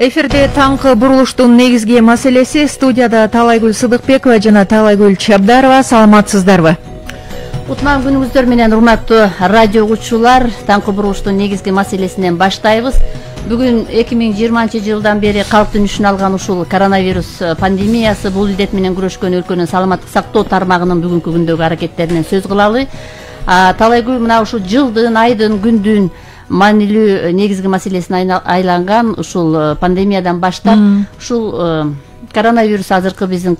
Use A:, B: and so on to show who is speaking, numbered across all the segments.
A: Эфирде таңкы бурулуштун негизги маселеси. Студияда Талайгүл Сыдыкбекова жана Талайгүл Чабдарова. Саламатсыздарбы?
B: Утман күнүңүздөр менен урматтуу радио угуучулар. Таңкы бурулуштун негизги маселесинен баштайбыз. Бүгүн 2020 жылдан бери калктын үчүн алган ушул коронавирус пандемиясы, бул илдет менен күрөшкөн өлкөнүн саламаттык сактоо тармагынын бүгүнкү күндөгү аракеттеринен сөз кылалы. Талайгүл мына ушул жылдын, айдын, күндүн маанилүү негизги маселесине айланган ушул пандемиядан баштап ушул коронавирус азыркы биздин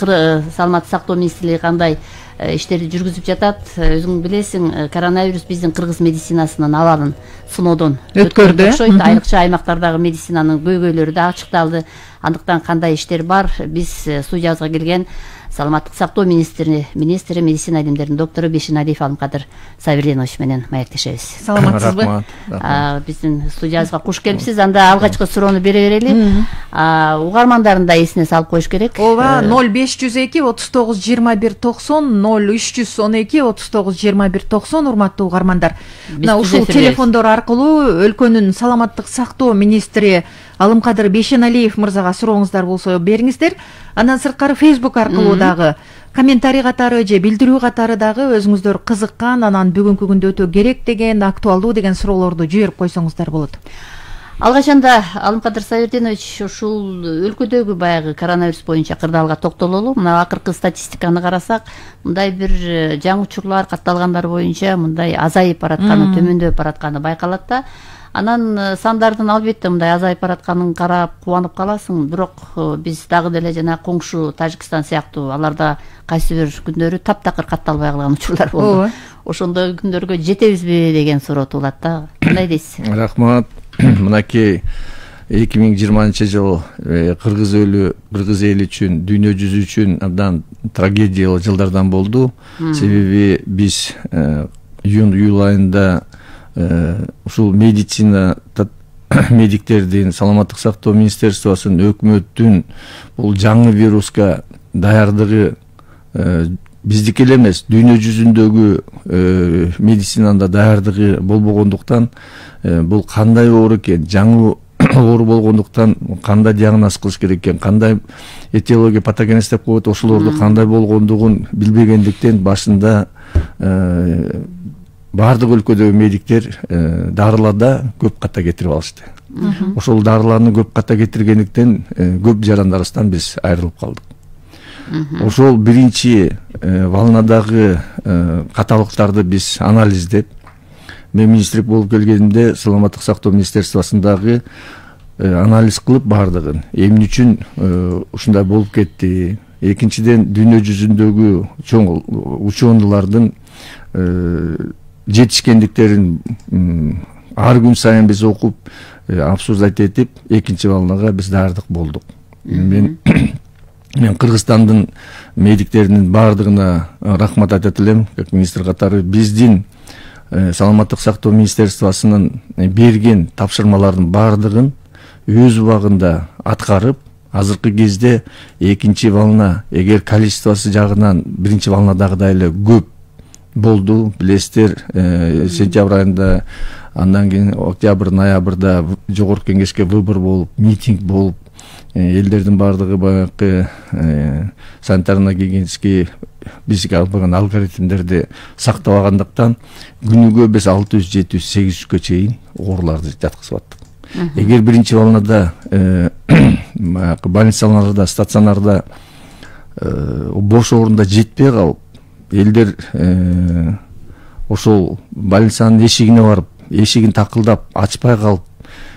B: саламаттык сактоо министрлиги кандай иштерди жүргүзүп жатат. Өзүң билесиң, коронавирус биздин кыргыз медицинасынын абалын сыноодон өткөрдү окшойт. Айрыкча аймактардагы медицинанын көйгөйлөрү да ачыкталды. Андыктан кандай иштер бар, биз студиябызга келген саламаттык сактоо министри, медицина илимдеринин доктору Бейшеналиев Алымкадыр Сабирденович менен маектешебиз.
A: Саламатсызбы?
B: Биздин студиябызга куш келипсиз. Анда алгачкы суроону бере берели. Угармандарын да эсине салып коюш керек.
A: Ооба, 0502 39 21 90, 0312 39 21 90 урматтуу угармандар. Мына ушул телефондор аркылуу өлкөнүн саламаттык сактоо министри Алымкадыр Бейшеналиев мырзага сурооңуздар болсо бериңиздер. Андан сырткары Facebook аркылуу дагы комментарий катары же билдирүү катары дагы өзүңүздөр кызыккан, анан бүгүнкү күндө өтө керек деген, актуалдуу деген суроолорду жиберип койсоңуздар болот.
B: Алгачанда Алымкадыр Сабирденович, ушул өлкөдөгү баягы коронавирус боюнча кырдаалга токтололу. Мына акыркы статистиканы карасак, мындай бир жаңы учурлар катталгандар боюнча мындай азайып баратканы, төмөндөп баратканы байкалат да. Анан сандардын албетте мындай азайып баратканын карап кубанып каласың. Бирок биз дагы деле жана коңшу Тажикстан сыяктуу аларда кайсы бир күндөрү таптакыр катталбай калган учурлар болду. Ошондой күндөргө жетебизби деген суроо туулат да. Кандай дейсиз?
C: Рахмат. Мынакей 2020 жыл кыргыз эли үчүн, дүйнө жүзү үчүн абдан трагедиялуу жылдардан болду. Себеби биз июль айында ушул медицина медиктердин, саламаттык сактоо министерствосунун, өкмөттүн бул жаңы вируска даярдыгы биздики эле эмес, дүйнө жүзүндөгү медицинада даярдыгы болбогондуктан бул кандай оору экен, жаңы оору болгондуктан кандай диагноз кылыш керек экен, кандай этиология, патогенез деп коет, ошолорду кандай болгондугун билбегендиктен башында баардык өлкөдөгү медиктер дарыларда көп ката кетирип алышты. Ошол дарыларны көп ката кетиргендиктен көп жарандарыбыздан биз айрылып калдык. Ошол биринчи волнадагы каталыктарды биз анализдеп, мен министрлик болуп келгенимде саламаттык сактоо министерствосундагы анализ кылып баардыгын эмне үчүн ушундай болуп кетти. Экинчиден, дүйнө жүзүндөгү чоң ученыйлардын жетишкендиктерин ар күн сайын биз окуп, обсуждать этип, экинчи волнага биз даярдык болдук. Мен Кыргызстандын медиктеринин баардыгына рахмат айтат элем, как министр катары. Биздин саламаттык сактоо министерствосунун берген тапшырмалардын баардыгын өз убагында аткарып, азыркы кезде экинчи волна, эгер количествосы жагынан биринчи волнадагыдай эле көп болду, билесиздер, сентябрь айында, андан кийин октябрь, ноябрда жогорку кеңешке выбор болуп, митинг болуп, элдердин баардыгы баягы санитарно-гигиенический бизге албаган алгоритмдерди сактабагандыктан күнүгө биз 600-700-800-кө чейин ооруларды жаткызып аттык. Эгер биринчи волнада больницаларда, стационарда бош орунда жетпей калып, элдер ошол больницанын эшигине барып, эшигин такылдап ачпай калып,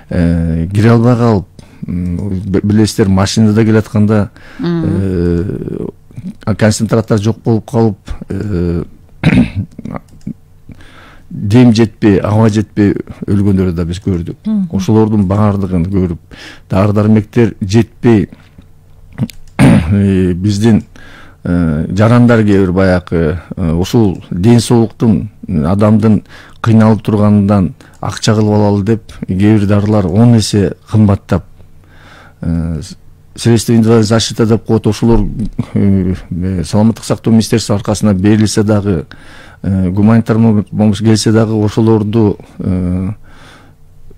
C: кире албай калып, билесиздер, машинада келатканда концентраттар жок болуп калып, дем жетпей, аба жетпей өлгөндөрдү да биз көрдүк. Ошолордун баардыгын көрүп, дары-дармектер жетпей, биздин жарандар кээ бир баягы ушул ден соолуктун, адамдын кыйналып турганынан акча кылып алалы деп, кээ бир дарылар 10 эсе кымбаттап, средства индивидуальной защиты деп коет, ошолор саламаттык сактоо министерствосу аркасында берилсе дагы, гуманитарный помощь келсе дагы ошолорду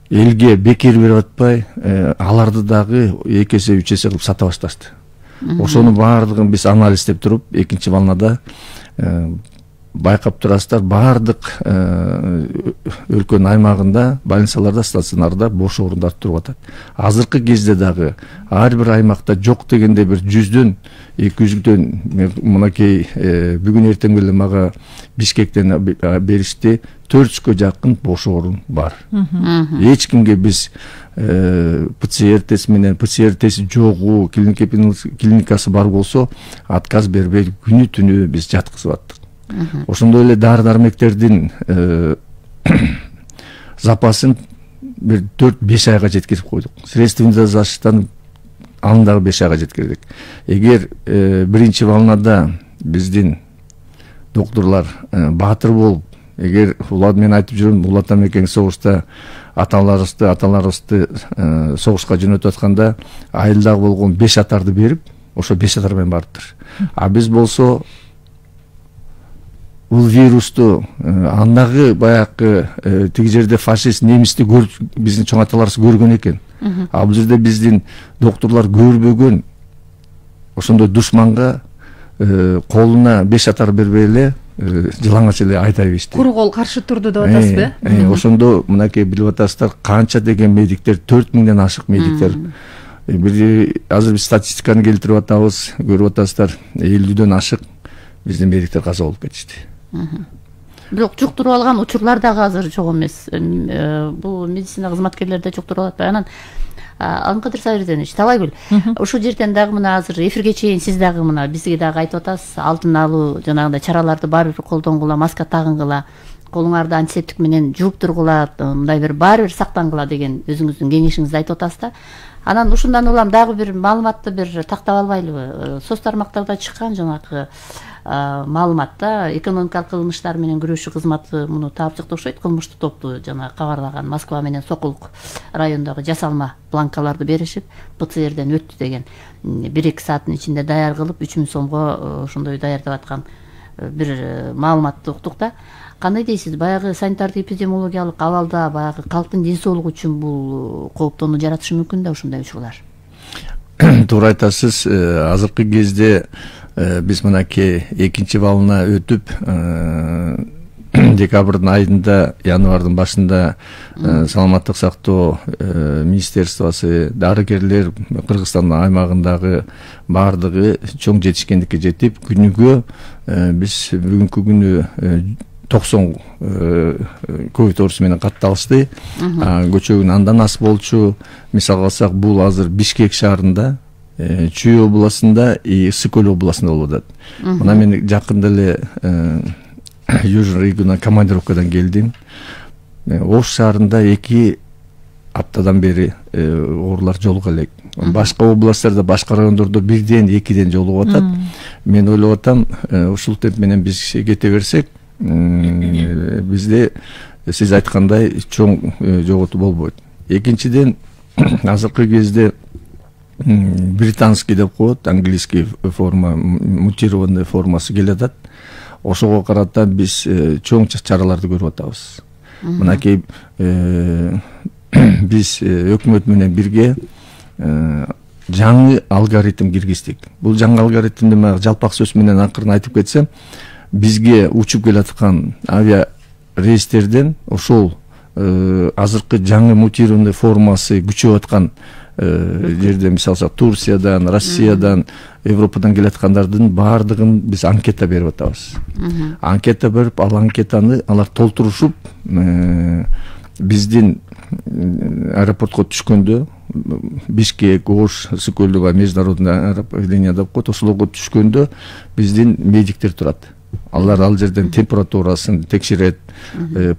C: элге бекер берип атпай, аларды дагы 2 эсе 3 эсе кылып сата башташты. Ошону баардыгын биз анализдеп туруп, экинчи волнада байкап турасыздар, баардык өлкөнүн аймагында, больницаларда, стационарда бош орундар туруп атат. Азыркы кезде дагы ар бир аймакта жок дегенде бир 100дөн 200дөн, мынакей бүгүн эртең эле мага Бишкектен беришти, 400гө жакын бош орун бар. Эч кимге биз ПЦР тест менен, ПЦР тести жогу, клиникасы бар болсо отказ бербей күнү түнү биз жаткызып аттык. Ошондой эле дары-дармектердин запасын бир 4-5 айга жеткирип койдук. Средственный защитаны аны дагы 5 айга жеткирдик. Эгер биринчи волнада биздин докторлар баатыр болуп, эгер мен айтып жүрөм, Улат Амекең согушта аталарыбызды согушка жөнөтүп атканда айылдагы болгон 5 атарды берип, ошо 5 атар менен барыптыр. А биз болсо бул вирусту андагы баягы тиги жерде фашист немисти биздин чоң аталарыбыз көргөн экен. А бул жерде биздин докторлар көрбөгөн ошондой душманга колуна 5 атар бербей эле жылаңач эле айдай беришти.
A: Куру кол каршы турду деп атасызбы?
C: Ошондо мынакей билип атасыздар, канча деген медиктер, 4000ден ашык медиктер. Азыр биз статистиканы келтирип атабыз, көрүп атасыздар, 50дөн ашык биздин медиктер каза болуп кетишти.
B: Бирок жуктуруп алган учурлар дагы азыр жок эмес. Бул медицина кызматкерлерде жуктуруп атпай. Анан Алымкадыр Сабирзенович, Талайгүл, ушул жерден дагы мына азыр эфирге чейин сиз дагы мына бизге дагы айтып атасыз, алдын алуу жанагындай чараларды баары бир колдонгула, маска тагынгыла, колуңарды антисептик менен жууп тургула, мындай баары бир сактангыла деген өзүңүздүн кеңешиңизди айтып атасыз да. Анан ушундан улам дагы бир маалыматты бир тактап албайлыбы? Соц тармактарда чыккан жанагы маалыматта экономикалык кылмыштар менен күрөшүү кызматы муну таап чыкты окшойт. Кылмыштуу топту жана кабарлаган Москва менен Сокулук районундагы жасалма бланкаларды беришип, ПЦРден өттү деген 1-2 сааттын ичинде даяр кылып 3000 сомго ошондой даярдап аткан бир маалыматты уктук да. Кандай дейсиз? Баягы санитардык эпидемиологиялык абалда баягы калктын ден соолугу үчүн бул кооптоону жаратышы мүмкүн да ушундай учурлар?
C: Туура айтасыз. Азыркы кезде биз мынакей экинчи волна өтүп, декабрдын айында, январдын башында саламаттык сактоо министерствосы, дарыгерлер Кыргызстандын аймагындагы баардыгы чоң жетишкендикке жетип, күнүгө биз бүгүнкү күнү 90 ковид оорусу менен катталышты. Көчөгүн андан аз болчу. Мисалга алсак, бул азыр Бишкек шаарында, Чүй областында, Ысык-Көл областында болуп атат. Мына мен жакында эле Южный региона командировкадан келдим. Ош шаарында 2 аптадан бери оорулар жолуга элек. Башка областтарда, башка райондордо 1-2 жолугуп атат. Мен ойлоп атам, ушул темп менен биз кете берсек, бизде сиз айткандай чоң жоготуу болбойт. Экинчиден, азыркы кезде британский деп коет, английский форма, мутированный формасы келатат. Ошого карата биз чоң чараларды көрүп атабыз. Мынакей биз өкмөт менен бирге жаңы алгоритм киргиздик. Бул жаңы алгоритмди мен жалпак сөз менен акырын айтып кетсем, бизге учуп келаткан авиа рейстерден ошол азыркы жаңы мутированный формасы күчөп аткан жерде, мисалы Турциядан, Россиядан, Европадан келаткандардын баардыгын биз анкета берип атабыз. Анкета берип, ал анкетаны алар толтурушуп, биздин аэропортко түшкөндө, Бишкек, Ош, Ысык-Көлдөгү международный аэропортлиния деп коет, ошолорго түшкөндө биздин медиктер турат. Алар ал жерден температурасын текшерет,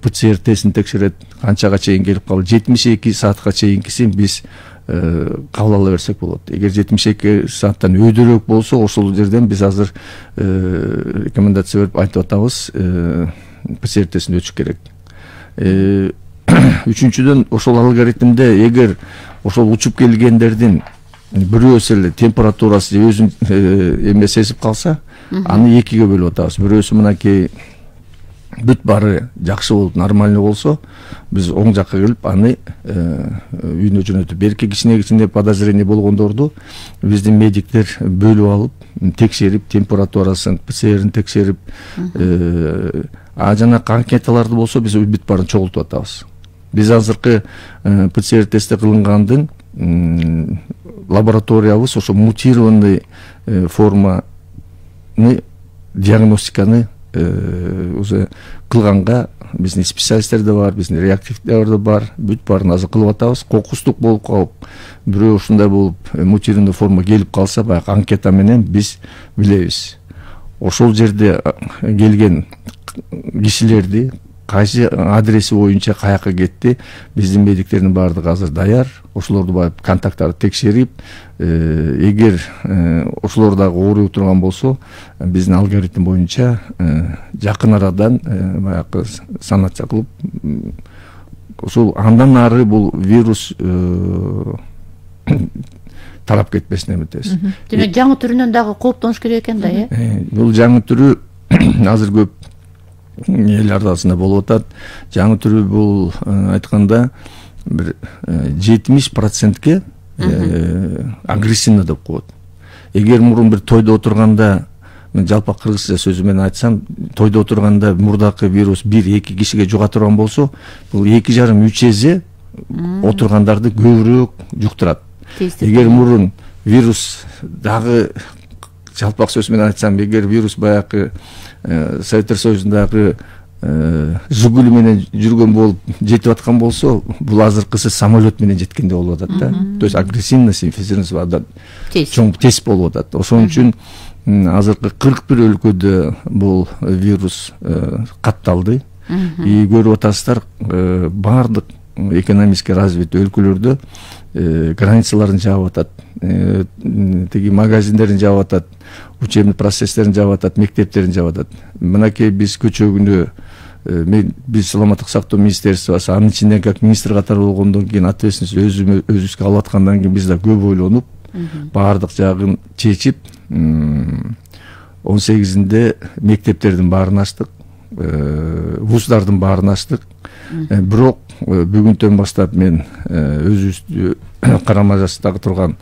C: ПЦР тестин текшерет, канчага чейин келип калып, 72 саатка чейинкисин биз кабыл ала берсек болот. Эгер 72 сааттан өйдөрөөк болсо, ошол жерден биз азыр рекомендация берип айтып атабыз, ПЦР тестин өтүш керек. Үчүнчүдөн, ошол алгоритмде эгер ошол учуп келгендердин бирөөсү эле температурасы өзүн сезип калса, аны 2ге бөлүп атабыз. Бирөөсү мынакей бүт бары жакшы болуп нормальный болсо, биз оң жакка келип аны үйүнө жөнөтүп, берки кичине подозрение болгондорду биздин медиктер бөлүп алып, текшерип, температурасын, ПЦР'ин текшерип, жана анкеталарды болсо биз бүт барын чогултуп атабыз. Биз азыркы ПЦР тести кылынгандын лабораториябыз ошо мутированный форманы диагностиканы уже кылганга биздин специалисттер да бар, биздин реактивдер да бар, бүт баарын азыр кылып атабыз. Кокустук болуп калып, бирөө ушундай болуп мутированный форма келип калса, баягы анкета менен биз билебиз. Ошол жерде келген кишилерди кайсы адреси боюнча каяка кетти, биздин медиктердин баардыгы азыр даяр. Ошолорду баягы контакттарды текшерип, эгер ошолор дагы ооруп турган болсо, биздин алгоритм боюнча жакын арадан баягы санация кылып, ошол андан ары бул вирус тарап кетпесин эметебиз.
B: Демек жаңы түрүнөн дагы кооптонуш керек экен да,
C: Бул жаңы түрү азыр көп эл арасында болуп атат. Жаңы түрү бул айтканда бир 70%ке агрессивный деп коет. Эгер мурун бир тойдо отурганда, мен жалпак кыргызча сөзү менен айтсам, тойдо отурганда мурдакы вирус 1-2 кишиге жуга турган болсо, бул 2,5-3 эсе отургандарды көбүрөөк жуктурат. Эгер мурун вирус дагы жалпак сөз менен айтсам, эгер вирус баягы Советтер Союзундагы Жигули менен жүргөн болуп жетип аткан болсо, бул азыркысы самолет менен жеткенде болуп атат да. То есть агрессивность, инфицированность чоң тез болуп атат. Ошон үчүн азыркы 41 өлкөдө бул вирус катталды. И көрүп атасыздар, баардык экономически развитый өлкөлөрдө границаларын жаап атат, теги магазиндерин жаап атат, учебный процесстерин жаап атат, мектептерин жаап атат. Мынакей биз көчөгүнө биз саламаттык сактоо министерствосы, анын ичинен как министр катары болгондон кийин ответственность өзүбүзгө алып аткандан кийин биз да көп ойлонуп, баардык жагын чечип, 18-inde мектептердин баарын ачтык, вуздардын баарын ачтык. Бирок бүгүнтөн баштап мен өзүбүздү карама жаштагы турган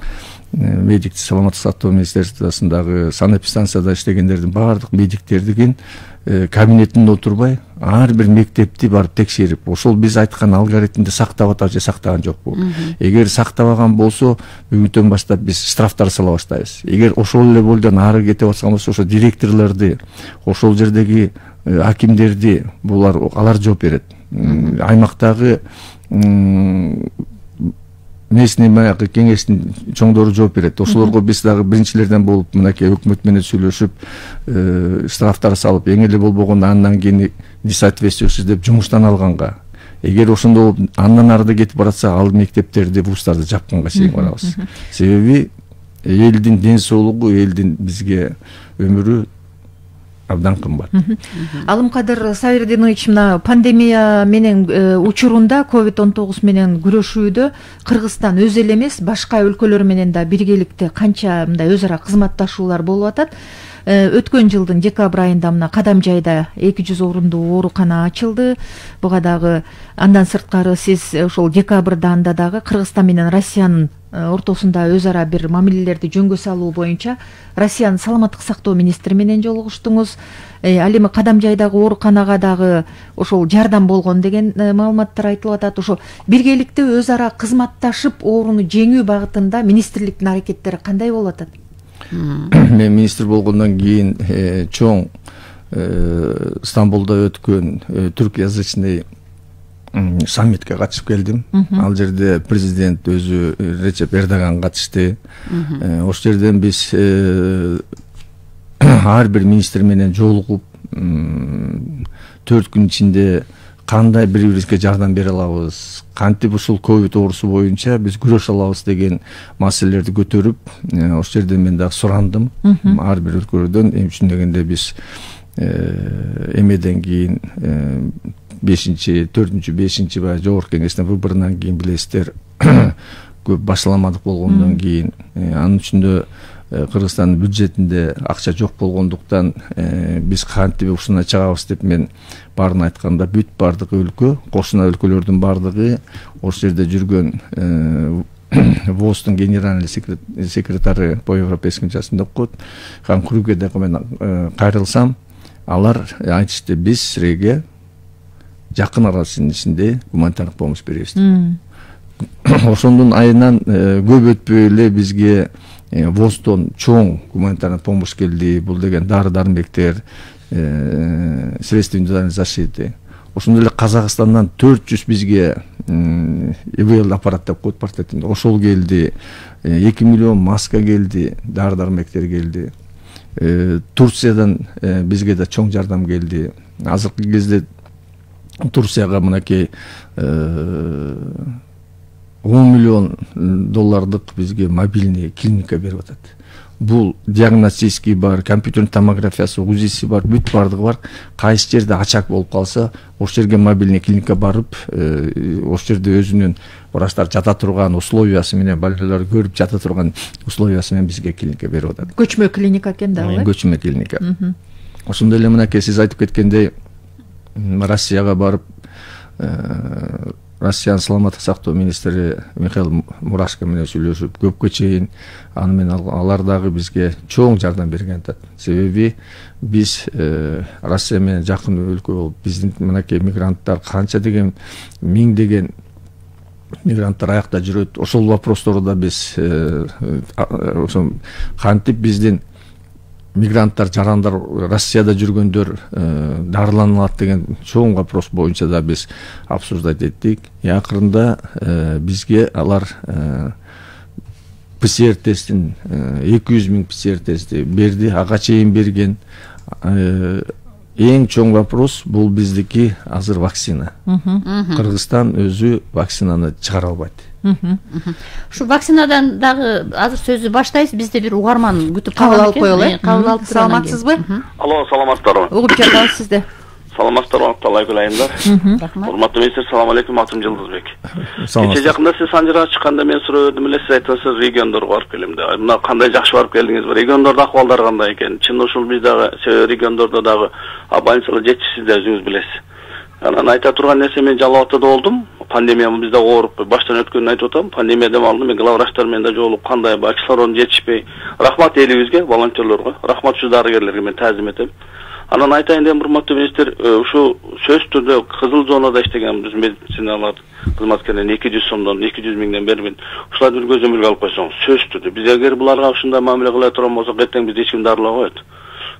C: медик саламаттык сактоо министерствосундагы санэпистанцияда иштегендердин баардык медиктердин кабинетинде отурбай, ар бир мектепти барып текшерип, ошол биз айткан алгоритмди сактап атабы же сактаган жокпу. Эгер сактабаган болсо, бүгүнтөн баштап биз штрафтар сала баштайбыз. Эгер ошол эле бойдон ары кетип аткан болсо, ошо директорлорду, ошол жердеги акимдерди алар жооп берет. Аймактагы местный баягы кеңештин чоңдору жооп берет. Ошолорго биз дагы биринчилерден болуп, мынакей өкмөт менен сүйлөшүп, штрафтар салып, эң эле болбогондо андан кийин несоответствующий деп жумуштан алганга. Эгер ошондой болуп, андан арыда кетип баратса, ал мектептерди, вуздарды жапканга чейин барабыз. Себеби элдин ден соолугу, элдин бизге өмүрү абдан кымбат.
A: Алымкадыр Сабирдинович, мына пандемия менен учурунда COVID-19 менен күрөшүүдө Кыргызстан өз эле эмес, башка өлкөлөр менен да биргеликте канча мындай өз ара кызматташуулар болуп атат. Өткөн жылдын декабрь айында мына Кадамжайда 200 орундуу оорукана ачылды. Буга дагы андан сырткары сиз ошол декабрда анда дагы Кыргызстан менен Россиянын ортосунда өз ара бир мамилелерди жөнгө салуу боюнча Россиянын саламаттык сактоо министри менен жолугуштуңуз. Ал эми Кадамжайдагы ооруканага дагы ошол жардам болгон деген маалыматтар айтылып атат. Ошо биргеликте өз ара кызматташып ооруну жеңүү багытында министрликтин аракеттери кандай болуп атат?
C: Мен министр болгондон кийин чоң Стамбулда өткөн түркязычный саммитке катышып келдим. Ал жерде президент өзү Речеп Эрдоган катышты. Ошол жерден биз ар бир министр менен жолугуп 4 күн ичинде кандай бири-бирибизге жардам бере алабыз, кантип ушул ковид оорусу боюнча биз күрөшө алабыз деген маселелерди көтөрүп, ошол жерде мен дагы сурандым ар бир өлкөлөрдөн. Эми үчүн дегенде биз эмеден кийин 4-5 баягы жогорку кеңештин выборунан кийин билесиздер, көп башаламадык болгондон кийин анын үчүндө Кыргызстандын бюджетинде акча жок болгондуктан биз кантип ушуна чыгабыз деп мен баарын айтканда бүт бардык өлкө, кошуна өлкөлөрдүн бардыгы ошол жерде жүргөн ВОЗдун генеральный секретары по европейским частным деп коет. Хан Крюге деп мен кайрылсам, алар айтышты, биз силерге жакын арасынын ичинде гуманитардык помощь беребиз. Ошондун айынан көп өтпөй эле бизге ВОЗдон чоң гуманитарный помощь келди. Бул деген дары-дармектер, средства индивидуальной защиты. Ошондой эле Казакстандан 400 бизге ИВЛ аппарат деп коет портретинде. Ошол келди. 2 миллион маска келди, дары-дармектер келди. Турциядан бизге да чоң жардам келди. Азыркы кезде Турцияга мынакей 10 миллион доллардык бизге мобильный клиника берип атат. Бул диагностический бар, компьютерный томографиясы, УЗИси бар, бүт бардыгы бар. Кайсы жерде ачак болуп калса, ошол жерге мобильный клиника барып, ошол жерде өзүнүн врачтар жата турган условиясы менен, балалар көрүп жата турган условиясы менен бизге клиника берип атат.
A: Көчмө клиника экен да,
C: көчмө клиника. Ошондой эле мынакей сиз айтып кеткендей, Россияга барып, Россиянын саламаттык сактоо министри Михаил Мурашко менен сүйлөшүп, көпкө чейин аны менен алар дагы бизге чоң жардам берген атат. Себеби биз Россия менен жакын өлкө болуп, биздин мынакей мигранттар канча деген миңдеген мигранттар аякта жүрөт. Ошол вопросторду да биз ошо кантип биздин мигранттар, жарандар Россияда жүргөндөр дарыланат деген чоң вопрос боюнча да биз обсуждать эттик. Акырында бизге алар ПЦР тестин 200 000 ПЦР тести берди, ага чейин берген. Эң чоң вопрос бул биздики азыр вакцина. Кыргызстан өзү вакцинаны чыгара албайт.
B: Ушу вакцинадан дагы азыр сөздү баштайбыз. Бизде бир угарман күтүп
A: кабыл алып коелу.
B: Кабыл алып
A: саламатсызбы?
D: Алло, саламатсыздарбы?
A: Угуп жатабыз сизди.
D: Саламатсыздарбы, Талайгүл айымдар. Урматтуу министр, салам алейкум, атым Жылдызбек. Кече жакында сиз Санжарга чыкканда мен суроо бердим эле, сиз айттыңыз региондорго барып келем деп. Мына кандай жакшы барып келдиңиз, региондордо акыбалдар кандай экен? Чын ушул биз дагы региондордо дагы больницалар жетишсиз да өзүңүз билесиз. Анан айта турган нерсе, мен Жалал Абадта болдум. Пандемия бизде ооруп баштан өткөнүн айтып атам. Пандемиядан алдын мен главврачтар менен да жолугуп, кандай кислород жетишпей. Рахмат элибизге, волонтерлорго, рахмат ушу дарыгерлерге мен таазим этем. Анан айтайын деп, урматтуу министр, ушу сөзсүз түрдө кызыл зонада иштеген биз медициналар кызматкерлерин 200 сомдон 200 миңден бери мен ушуларды бир көзөмөлгө алып койсоң, сөзсүз түрдө биз эгер буларга ушундай мамиле кыла турган болсок, эртең бизди эч ким дарылабай коет.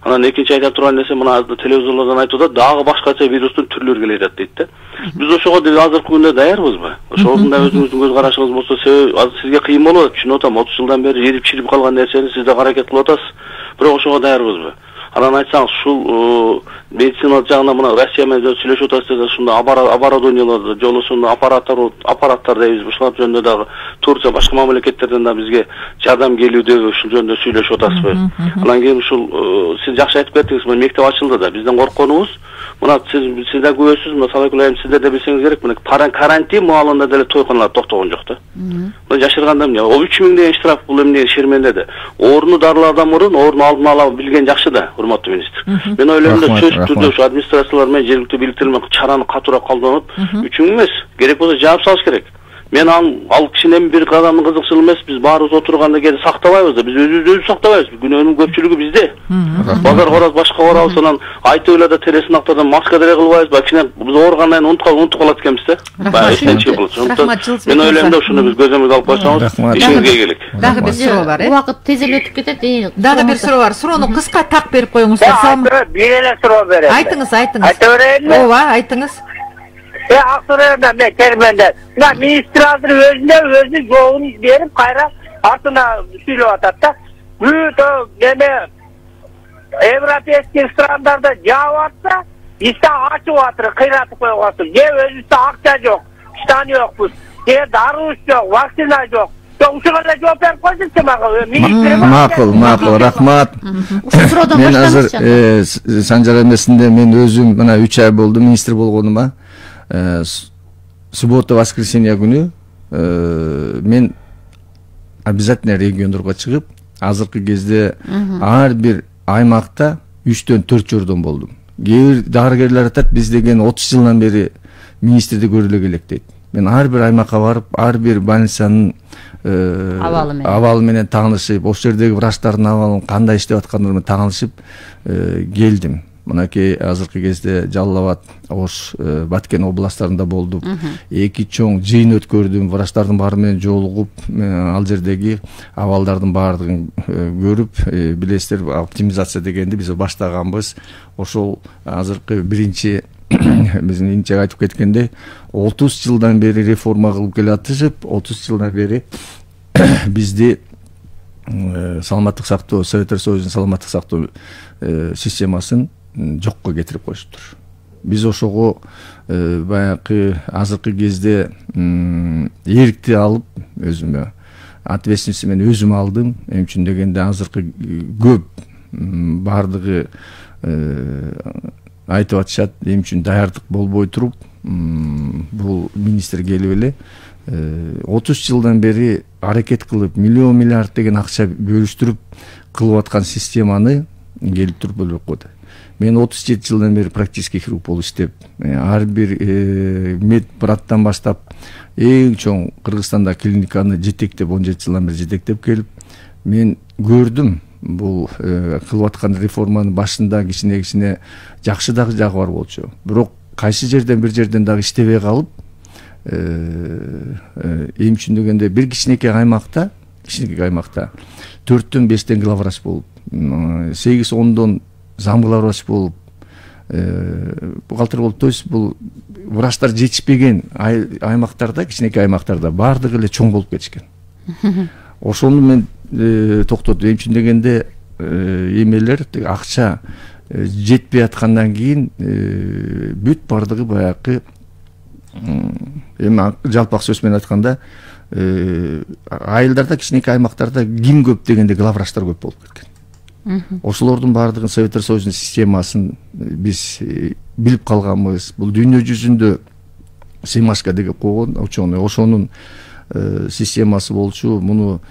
D: Анан экинчи айта турган нерсе, мына телевизорлордон айтып атат, дагы башкача вирустун түрлөрү келе жатат дейт да. Биз ошого азыркы күндө даярбызбы? Ошондой өзүңүздүн көз карашыңыз болсо, азыр сизге кыйын болот, түшүнүп атам, 30 жылдан бери жирип калган нерсени сиз да аракет кылып атасыз. Бирок ошого даярбызбы? Анан айтсаңыз, ушул медициналык жагынан мына Россия менен сүйлөшүп атасыз, ушундай оборудованиялар, жолусунда аппараттар дейбиз, ушулар жөнүндө дагы Турция башка мамлекеттерден да бизге жардам келүүдө ушул жөнүндө сүйлөшүп атасызбы? Анан кийин ушул сиз жакшы айтып кеттиңиз, мына мектеп ачылды да, биздин корконубуз мына сиз да күбөсүз, мына Салайкүл айым сиздер да билсеңиз керек, мына карантин маалында деле тойканалар токтогон жок да. Мына жашырганда эмне, 3000 деген штраф бул эмне шермендеди. Орну дарылардан мурун орну алдын ала билген жакшы да, урматтуу министр. Мен ойлойм да сөзсүз түрдө ушу администрациялар менен жергиликтүү бийликтер менен чараны катуураак колдонуп, үчүн эмес, керек болсо жаап салыш керек. Мен ал кичинем бир адамдын кызыкчылыгы эмес, биз баарыбыз отурганда кээде сактабайбыз да, биз өзүбүздү сактабайбыз. Күнөөнүн көпчүлүгү бизде. Базар корос башка корабыз, анан айтып эле да тересинактардан маска деле кылбайбыз, кичине биз ооругандан кийин унутуп калат экенбиз да. Мен ойлойм да ушуну биз көзөмөлгө алып койсоңуз, ишибизге ийгилик.
A: Дагы бир суроо бар,
B: Убакыт тез эле өтүп кетет.
A: Дагы бир суроо бар. Суроону кыска так берип коюңуздар.
E: Бир эле суроо берем.
A: Айтыңыз.
E: Айта берейинби?
A: Ооба, айтыңыз.
E: Аксырында мен терменде. Мына министр азыр өзүнүн жолун берип, кайра артына сүйлөп атат да. Бүт эме европейский страндарда жаап атса, бизде ачып атыр, кыйратып койгонсуң. Өзүбүздө акча жок, штан жокпуз. Дарыбыз жок, вакцина жок. Ушуга да жооп берип койсуңчу мага.
C: Макул, рахмат. Мен азыр Санжар эмесинде мен өзүм мына 3 ай болду министр болгонума. Суббота, воскресенье күнү мен обязательно региондорго чыгып, азыркы кезде ар бир аймакта 3-төн 4 жордон болдум. Кээ бир дарыгерлер айтат, биз деген 30 жылдан бери министрди көрө эле элек дейт. Мен ар бир аймакка барып, ар бир больницанын абалы менен таанышып, ошол жердеги врачтардын абалын кандай иштеп аткандыгы менен таанышып келдим. Мынакей азыркы кезде Жалал Абад, Ош, Баткен областтарында болдум. 2 чоң жыйын өткөрдүм, врачтардын баары менен жолугуп, ал жердеги абалдардын баардыгын көрүп, билесиздер, оптимизация дегенди биз баштаганбыз. Ошол азыркы биринчи биздин инче айтып кеткендей 30 жылдан бери реформа кылып келатышып, 30 жылдан бери бизди саламаттык сактоо, Советтер Союзунун саламаттык сактоо системасын жокко кетирип коюштур. Биз ошого баягы азыркы кезде эркти алып, өзүмө ответственность менен өзүм алдым. Эмне үчүн дегенде азыркы көп баардыгы айтып атышат, эмне үчүн даярдык болбой туруп бул министр келип эле 30 жылдан бери аракет кылып, миллион миллиард деген акча бөлүштүрүп кылып аткан системаны келип туруп бөлөп койду. Мен 37 жылдан бери практический хирург болуп иштеп, ар бир медбраттан баштап эң чоң Кыргызстанда клиниканы жетектеп, 17 жылдан бери жетектеп келип, мен көрдүм бул кылып аткан реформанын башында кичине жакшы дагы жагы бар болчу. Бирок кайсы жерден бир жерден дагы иштебей калып, эмне үчүн дегенде бир кичинекей аймакта 4-төн 5-тен главврач болуп, 8-10дон замглавврач болуп, бухгалтер болуп, то есть бул врачтар жетишпеген аймактарда, кичинекей аймактарда баардыгы эле чоң болуп кетишкен. Ошону мен токтотуп, эмне үчүн дегенде эмелер акча жетпей аткандан кийин бүт баардыгы баягы эми жалпак сөз менен айтканда айылдарда, кичинекей аймактарда ким көп дегенде главврачтар көп болуп кеткен. Ошолордун баардыгын Советтер Союзунун системасын биз билип калганбыз. Бул дүйнө жүзүндө Семашка деп койгон, ошонун системасы болчу. Муну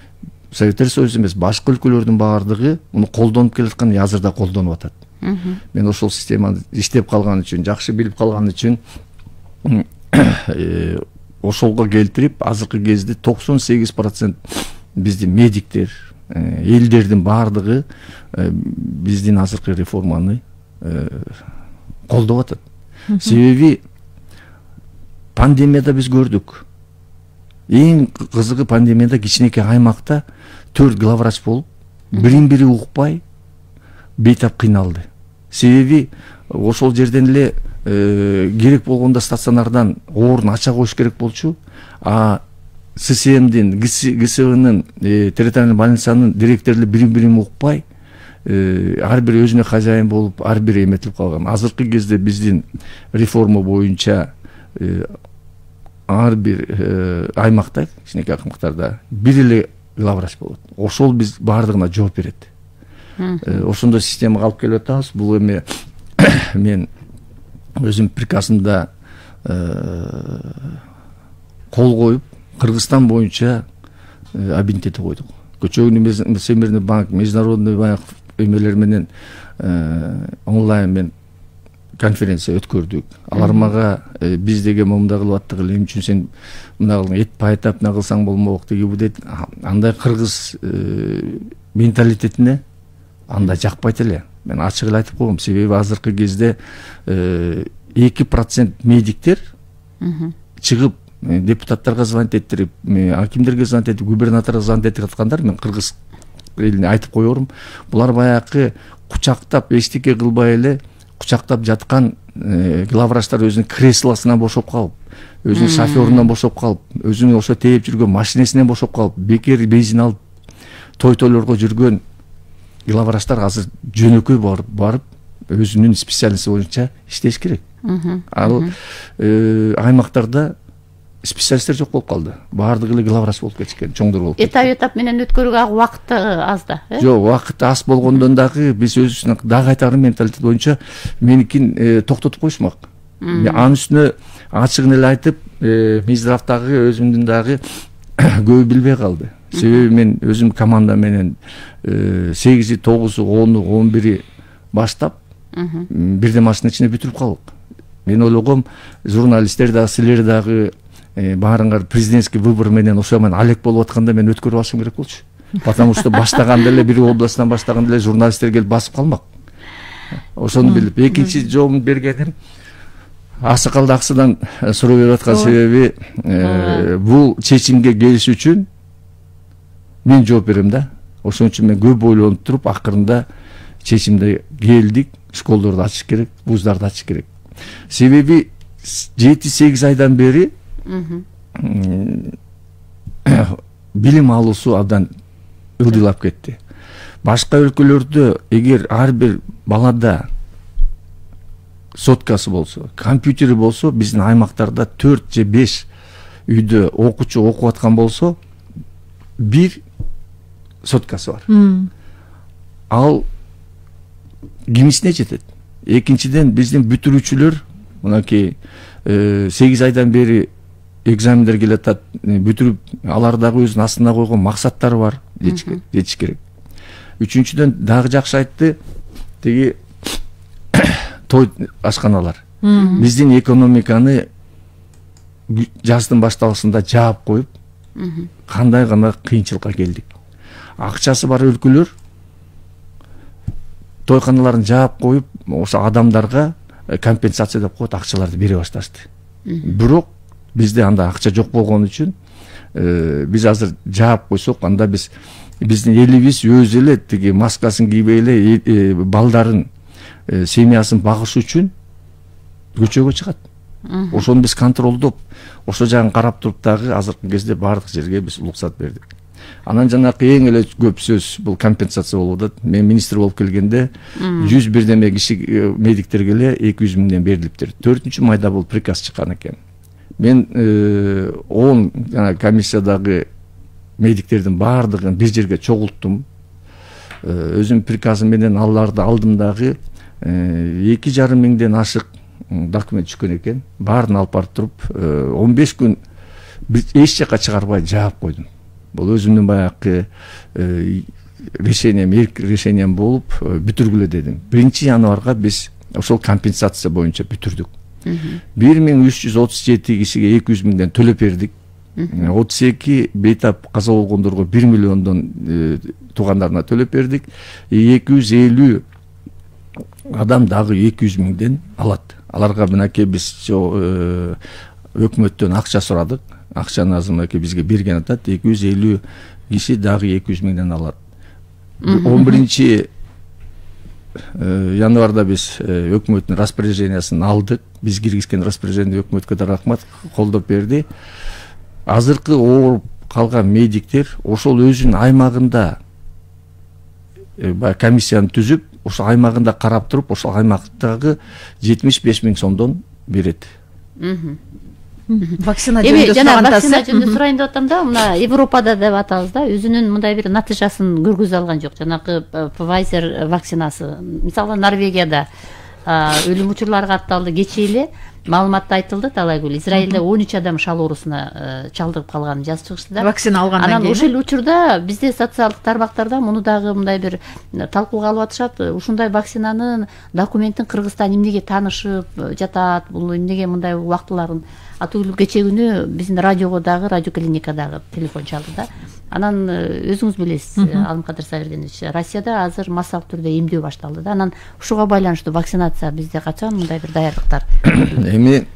C: Советтер Союзу эмес, башка өлкөлөрдүн баардыгы муну колдонуп келаткан, азырда колдонуп атат. Мен ошол системаны иштеп калган үчүн, жакшы билип калган үчүн ошолго келтирип, азыркы кезде 98% биздин медиктер, элдердин баардыгы биздин азыркы реформаны колдоп атат. Себеби пандемияда биз көрдүк. Эң кызыгы, пандемияда кичинекей аймакта 4 главврач болуп, бирин-бири укпай бейтап кыйналды. Себеби ошол жерден эле керек болгондо стационардан орун ача коюш керек болчу, а ССМдин, ГСВнын, территориальный больницанын директорлору бирин-бирин укпай, ар бир өзүнө хозяин болуп, ар бир эметилип калган. Азыркы кезде биздин реформа боюнча ар бир аймакта, кичинекей аймактарда бир эле главврач болот. Ошол биз баардыгына жооп берет. Ошондой системага алып келип атабыз. Бул эми мен өзүм приказымда кол коюп, Кыргызстан боюнча абинтети койдук. Көчөгүн Всемирный банк, международный банк эмелер менен онлайн мен конференция өткөрдүк. Алар мага биз деген момундай кылып аттык, эмне үчүн сен мына кылдың, эт пайтап мына кылсаң болмок деген дейт. Андай кыргыз менталитетине андай жакпайт эле. Мен ачык эле айтып койгом, себеби азыркы кезде 2% медиктер чыгып депутаттарга звонить этирип, акимдерге звонить этип, губернаторго звонить этип аткандар, мен кыргыз элине айтып коерум. Булар баягы кучактап, эчтеке кылбай эле кучактап жаткан главврачтар өзүнүн креслосунан бошоп калып, өзүнүн шоферунан бошоп калып, өзүнүн ошо тээп жүргөн машинесинен бошоп калып, бекер бензин алып той-тойлорго жүргөн главврачтар азыр жөнөкөй барып өзүнүн специальности боюнча иштеш керек. Ал аймактарда специалисттер жок болуп калды. Баардыгы эле главврач болуп кетишкен, чоңдор болуп кеткен.
B: Этап менен өткөрүүгө убакыты аз да,
C: Жок, убакыты аз болгондон дагы биз өзүбүздүн дагы кайтары менталитет боюнча меникин токтотуп коюшмак. Анын үстүнө ачыгын эле айтып, Минздравдагы өзүмдүн дагы көбү билбей калды. Себеби мен өзүм команда менен 8, 9, 10, 11 баштап бирден машина ичинде бүтүрүп калдык. Мен ойлогом, журналисттер дагы, силер дагы баарыңар президентский выбор менен ошо менен алек болуп атканда мен өткөрүп алышым керек болчу. Потому что баштаганда эле бир областтан баштаганда эле журналисттер келип басып калмак. Ошону билип, экинчи жообун бергеним Аксакалды Аксыдан суроо берип аткан себеби бул чечимге келиш үчүн мен жооп берем да. Ошон үчүн мен көп ойлонуп туруп акырында чечимде келдик. Школдорду ачыш керек, вуздарды ачыш керек. Себеби 7-8 айдан бери билим алуусу абдан ылдыйлап кетти. Башка өлкөлөрдө эгер ар бир балада соткасы болсо, компьютери болсо, биздин аймактарда 4 же 5 үйдө окуучу окуп аткан болсо, бир соткасы бар. Ал кимисине жетет? Экинчиден, биздин бүтүрүүчүлөр мынакей 8 айдан бери экзамендер келатат, бүтүрүп, алар дагы өзүнүн астына койгон максаттары бар, жетиш керек. Үчүнчүдөн дагы жакшы айтты, тиги той ашканалар. Биздин экономиканы жаздын башталышында жаап коюп, кандай гана кыйынчылыкка келдик. Акчасы бар өлкөлөр тойканаларын жаап коюп, ошо адамдарга компенсация деп коет, акчаларды бере башташты. Бирок бизде анда акча жок болгон үчүн биз азыр жаап койсок, анда биздин элибиз өзү эле тиги маскасын кийбей эле балдарын, семьясын багыш үчүн көчөгө чыгат. Ошону биз контролдоп, ошо жагын карап туруп дагы азыркы кезде бардык жерге биз уруксат бердик. Анан жанакы эң эле көп сөз бул компенсация болуп атат. Мен министр болуп келгенде 101 деме киши медиктерге эле 200 миңден берилиптир. 4-майда бул приказ чыккан экен. Мен 10 комиссиядагы медиктердин баардыгын бир жерге чогулттум. Өзүм приказым менен аларды алдым дагы 2,5 миңден ашык документ түшкөн экен. Баарын алып барып туруп 15 күн эч жака чыгарбай жаап койдум. Бул өзүмдүн баягы решением, эрк решением болуп бүтүргүлө дедим. 1-январга биз ошол компенсация боюнча бүтүрдүк. 1337 кишиге 200 миңден төлөп бердик. 32 бейтап каза болгондорго 1 миллиондон туугандарына төлөп бердик. 250 адам дагы 200 миңден алат. Аларга мынакей биз өкмөттөн акча сурадык. Акчаны азырмаке бизге берген атат. 250 киши дагы 200 миңден алат. 11 январда биз өкмөттүн распоряжениясын алдык. Биз киргизген распоряжение өкмөткө да рахмат, колдоп берди. Азыркы ооруп калган медиктер ошол өзүнүн аймагында комиссияны түзүп, ошол аймагында карап туруп, ошол аймактагы 75 миң сомдон берет.
A: Вакцина жөнүндө
B: сурайын деп атам да, мына Европада деп атабыз да, өзүнүн мындай бир натыйжасын көргөзө алган жок. Жанакы Pfizer вакцинасы, мисалы Норвегияда өлүм учурлары катталды, кечээ эле маалыматта айтылды, Талайгүл. Израилде 13 адам шал оорусуна чалдыгып калганын жазып чыгышты да.
A: Вакцина алгандан кийин.
B: Анан ошол учурда бизде социалдык тармактарда муну дагы мындай бир талкууга алып атышат. Ушундай вакцинанын документин Кыргызстан эмнеге таанышып жатат, бул эмнеге мындай убактыларын атуулуп кечээ күнү биздин радиого дагы, радиоклиникадагы телефон чалды да. Анан өзүңүз билесиз, Алымкадыр Сабирдинович, Россияда азыр массалык түрдө эмдөө башталды да. Анан ушуга байланыштуу вакцинация бизде качан мындай бир даярдыктар?
C: Эми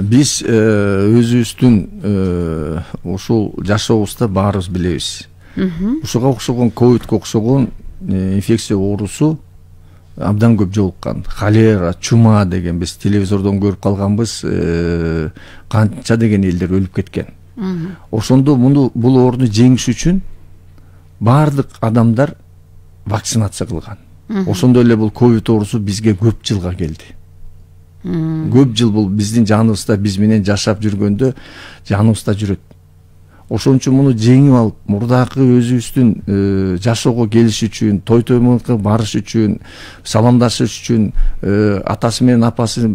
C: биз өзүбүздүн ушул жашообузда баарыбыз билебиз. Ушуга окшогон ковидке окшогон инфекция оорусу абдан көп жолуккан. Холера, чума деген биз телевизордон көрүп калганбыз, канча деген элдер өлүп кеткен. Ошондо бул ооруну жеңиш үчүн баардык адамдар вакцинация кылган. Ошондой эле бул ковид оорусу бизге көп жылга келди. Көп жыл бул биздин жаныбызда, биз менен жашап жүргөндө жаныбызда жүрөт. Ошон үчүн муну жеңип алып, мурдакы өзүбүздүн жашоого келиш үчүн, той-тоймонго барыш үчүн, саламдашыш үчүн, атасы менен апасы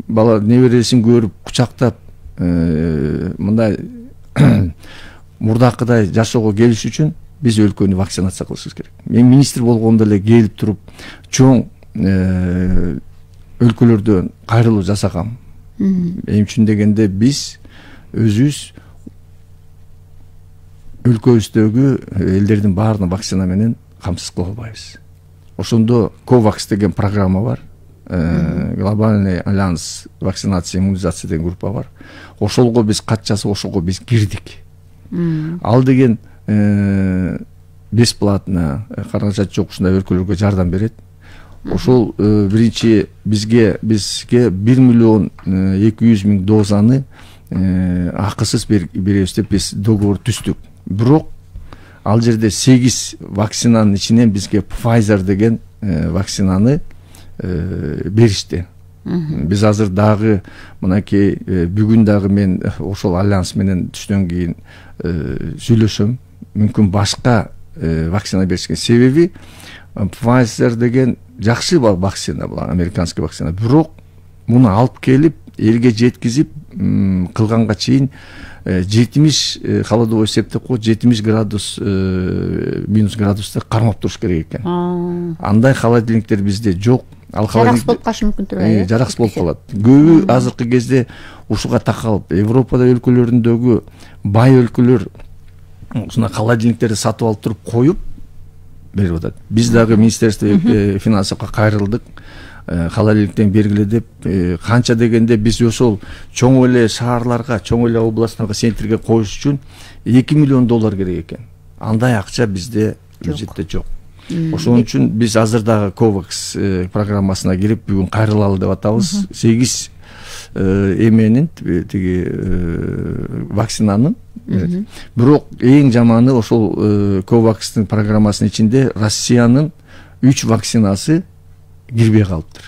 C: бала небересин көрүп, кучактап, мындай мурдакыдай жашоого келиш үчүн биз өлкөнү вакцинация кылышыбыз керек. Мен министр болгондо эле келип туруп чоң өлкөлөрдөн кайрылуу жасагам. Эмне үчүн дегенде биз өзүбүз өлкөбүздөгү элдердин баарына вакцина менен камсыз кыла албайбыз. Ошондо COVAX деген программа бар. Глобальный альянс вакцинация и иммунизация деген группа бар. Ошолго биз кат жазып, ошого биз кирдик. Ал деген бесплатно, каражат жок ушундай өлкөлөргө жардам берет. Ошол биринчи бизге 1 миллион 200 миң дозаны акысыз беребиз деп биз договор түздүк. Бирок ал жерде 8 вакцинанын ичинен бизге Pfizer деген вакцинаны беришти. Биз азыр дагы мынакей бүгүн дагы мен ошол альянс менен түштөн кийин сүйлөшөм. Мүмкүн башка вакцина беришкен. Себеби Pfizer деген жакшы вакцина, бул американский вакцина. Бирок муну алып келип элге жеткизип кылганга чейин 70 холодовой сеп деп коет, 70 градус минус градуста кармап туруш керек экен. Андай холодильниктер бизде жок. Ал
B: жараксыз болуп калышы мүмкүн турбайбы?
C: Жараксыз болуп калат. Көбү азыркы кезде ушуга такалып, Европада өлкөлөрүндөгү бай өлкөлөр ушундай холодильниктерди сатып алып туруп коюп берип атат. Биз дагы Министерство финансовго кайрылдык. Холодильниктен бергиле деп, канча дегенде биз ошол чоң эле шаарларга, чоң эле областтарга, центрге коюш үчүн $2 миллион керек экен. Андай акча бизде бюджетте жок. Ошон үчүн биз азыр дагы COVAX программасына кирип бүгүн кайрылалы деп атабыз. 8 эменин тиги вакцинанын. Бирок эң жаманы ошол COVAX-тын программасынын ичинде Россиянын 3 вакцинасы кирбей калыптыр.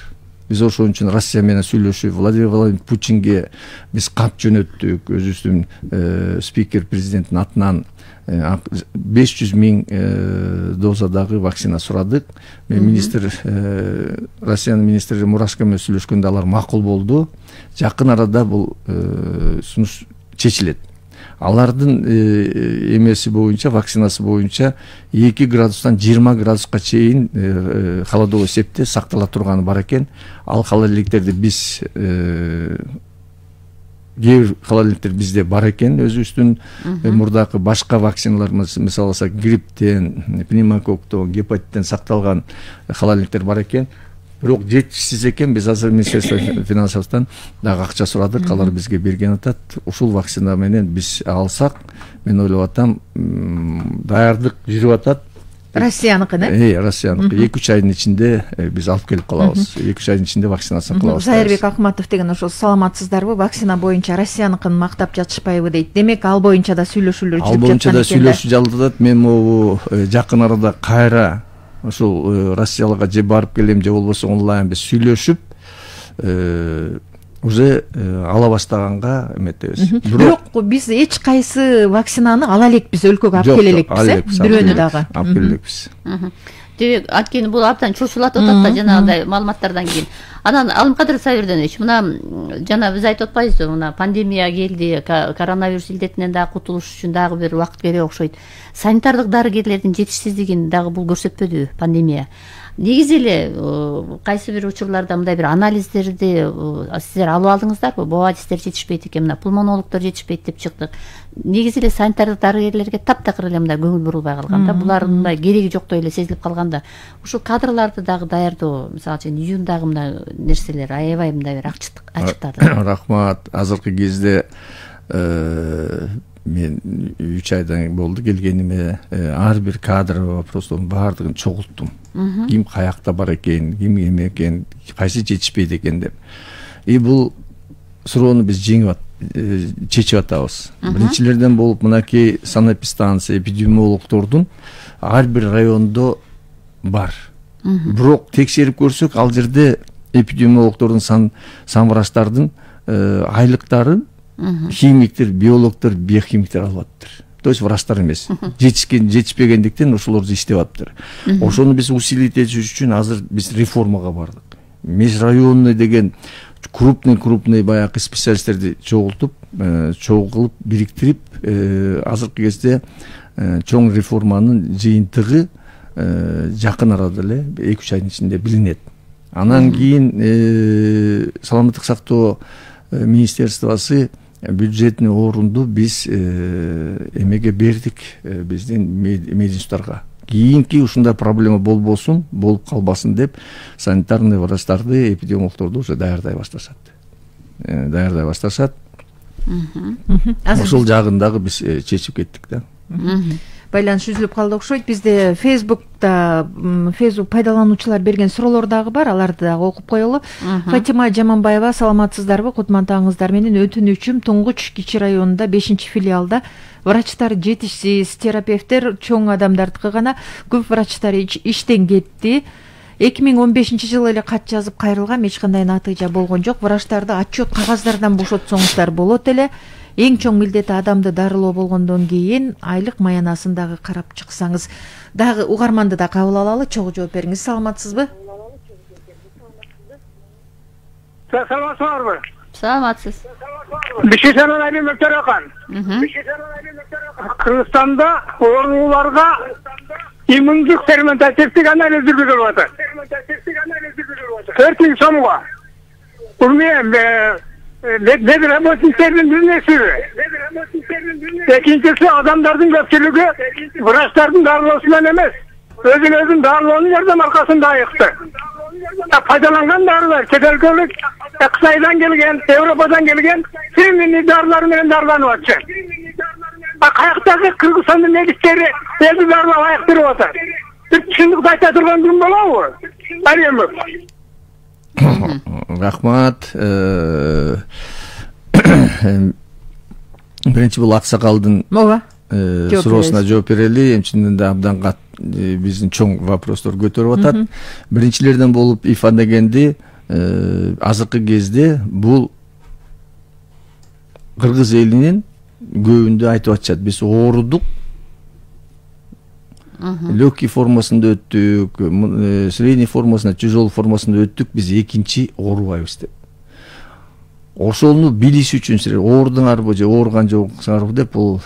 C: Биз ошон үчүн Россия менен сүйлөшүп, Владимир Владимирович Путинге биз кат жөнөттүк, өзүбүздүн спикер президенттин атынан 500 миң дозадагы вакцина сурадык. Мен министр, Россиянын министри Мурашко менен сүйлөшкөндө алар макул болду. Жакын арада бул сунуш чечилет. Алардын эмеси боюнча, вакцинасы боюнча 2 градустан 20 градуска чейин холодовой септе сактала турганы бар экен. Ал холодильниктерди биз кээ холодильниктер бизде бар экен, өзүбүздүн мурдакы башка вакциналар, мисалы алсак грипптен, пневмококтон, гепатиттен сакталган холодильниктер бар экен. Бирок жетишсиз экен. Биз азыр Министерство финансовдон дагы акча сурадык, алар бизге берген атат. Ушул вакцина менен биз алсак, мен ойлоп атам, даярдык жүрүп атат.
A: Россияныкына?
C: Россияныкы. 2-3 айдын ичинде биз алып келип калабыз. 2-3 айдын ичинде вакцинация кылабыз.
A: Зайырбек Акматов деген ошол саламатсыздарбы? Вакцина боюнча Россияныкын мактап жатышпайбы дейт. Демек, ал боюнча да сүйлөшүүлөр жүрүп жаткан экен.
C: Ал боюнча да сүйлөшүү жатат. Мен могу жакын арада кайра ошол Россияга же барып келем, же болбосо онлайн биз сүйлөшүп, уже ала баштаганга эметебиз.
A: Бирок биз эч кайсы вакцинаны ала элекпиз, өлкөгө алып келе элекпиз, бирөөнү дагы.
C: Алып келе элекпиз.
B: Дебек, анткени бул абдан чочулатып атат да жанагындай маалыматтардан кийин. Анан Алымкадыр Сабирденович, мына жана биз айтып атпайбызбы, мына пандемия келди, коронавирус илдетинен дагы кутулуш үчүн дагы бир убакыт керек окшойт. Санитардык дарыгерлердин жетишсиздигин дагы бул көрсөтпөдүбү пандемия? Негизи эле кайсы бир учурларда мындай бир анализдерди сиздер алып алдыңыздарбы? Боадистер жетишпейт экен, мына пулмонологдор жетишпейт деп чыктык. Негизи эле санитардык дарыгерлерге таптакыр эле мындай көңүл бурулбай калган да, булар мындай кереги жоктой эле сезилип калганда, ушул кадрларды дагы даярдоо, мисалы үчүн июндагы мындай нерселер аябай мындай бир ачыктады.
C: Рахмат. Азыркы кезде мен 3 айдан болду келгениме, ар бир кадр вопростун баардыгын чогулттум. Ким каякта бар экен, ким эме экен, кайсы жетишпейт экен деп. Бул суроону биз чечип атабыз. Биринчилерден болуп мынакей санэпидстанция, эпидемиологдордун ар бир райондо бар. Бирок текшерип көрсөк, ал жерде эпидемиологдордун, санврачтардын айлыктарын химиктер, биологдор, биохимиктер алып атыптыр. То есть врачтар эмес. Жетишпегендиктен ошолорду иштеп атыптыр. Ошону биз усилить этиш үчүн азыр биз реформага бардык. Межрайонный деген крупный баягы специалисттерди чогултуп кылып бириктирип азыркы кезде чоң реформанын жыйынтыгы жакын арада эле 2-3 айдын ичинде билинет. Анан кийин саламаттык сактоо министерствосы бюджетный орунду биз эмеге бердик, биздин мединститутарга. Кийинки ушундай проблема болбосун, болуп калбасын деп санитарный врачтарды, эпидемиологдорду уже даярдай башташат. Ошол жагын дагы биз чечип кеттик да.
A: Байланыш үзүлүп калды окшойт. Бизде Facebook пайдалануучулар берген суроолор дагы бар, аларды дагы окуп коелу. Фатима Жаманбаева, саламатсыздарбы? Кутмантаңыздар менен өтүнүчүм Туңгуч Кичи районунда 5-филиалда врачтар жетишсиз, терапевттер чоң адамдардыкы гана, көп врачтар иштен кетти. 2015-жылы эле кат жазып кайрылгам, эч кандай натыйжа болгон жок. Врачтарды отчет кагаздардан бошотсоңуздар болот эле. Эң чоң милдети адамды дарылоо болгондон кийин айлык маянасын дагы карап чыксаңыз. Дагы угарманды да кабыл алалы, чогуу жооп бериңиз. Саламатсызбы?
E: Саламатсызбы?
B: Саламатсыз.
E: Бишкектен Айбек Мөктөрөкан. Кыргызстанда ооруларга иммундук ферментативдик анализ жүргүзүлүп атат. 4000 сомго. Nedir работниктердин дүнеси? Экинчisi адамдардын көпчүлүгү врачтардын дарылоосунан эмес, өзүн дарылоонун жардам аркасында айыкты. Пайдаланган дарылар чет-өлкөлүк, Кытайдан келген, Европадан келген фирменный дарылар менен дарыланып атчы. Каяктагы Кыргызстандын медиктери элди дарылап айыктырып атат. Чындыкты айта турган күн болобу? Алемов.
C: Рахмат. Биринчи бул аксакалдын суроосуна жооп берели. Эмчинен да абдан биздин чоң вопростор көтөрүп атат. Биринчилерден болуп ифадагенди азыркы кезде бул кыргыз элинин көбүндө айтып атышат. Биз оорудук, легкий формасында өттүк, средний формасында, тяжелый формасында өттүк, биз экинчи оорубайбыз деп. Ошону билиш үчүн оорудуңарбы же ооруган жоксуңарбы деп бул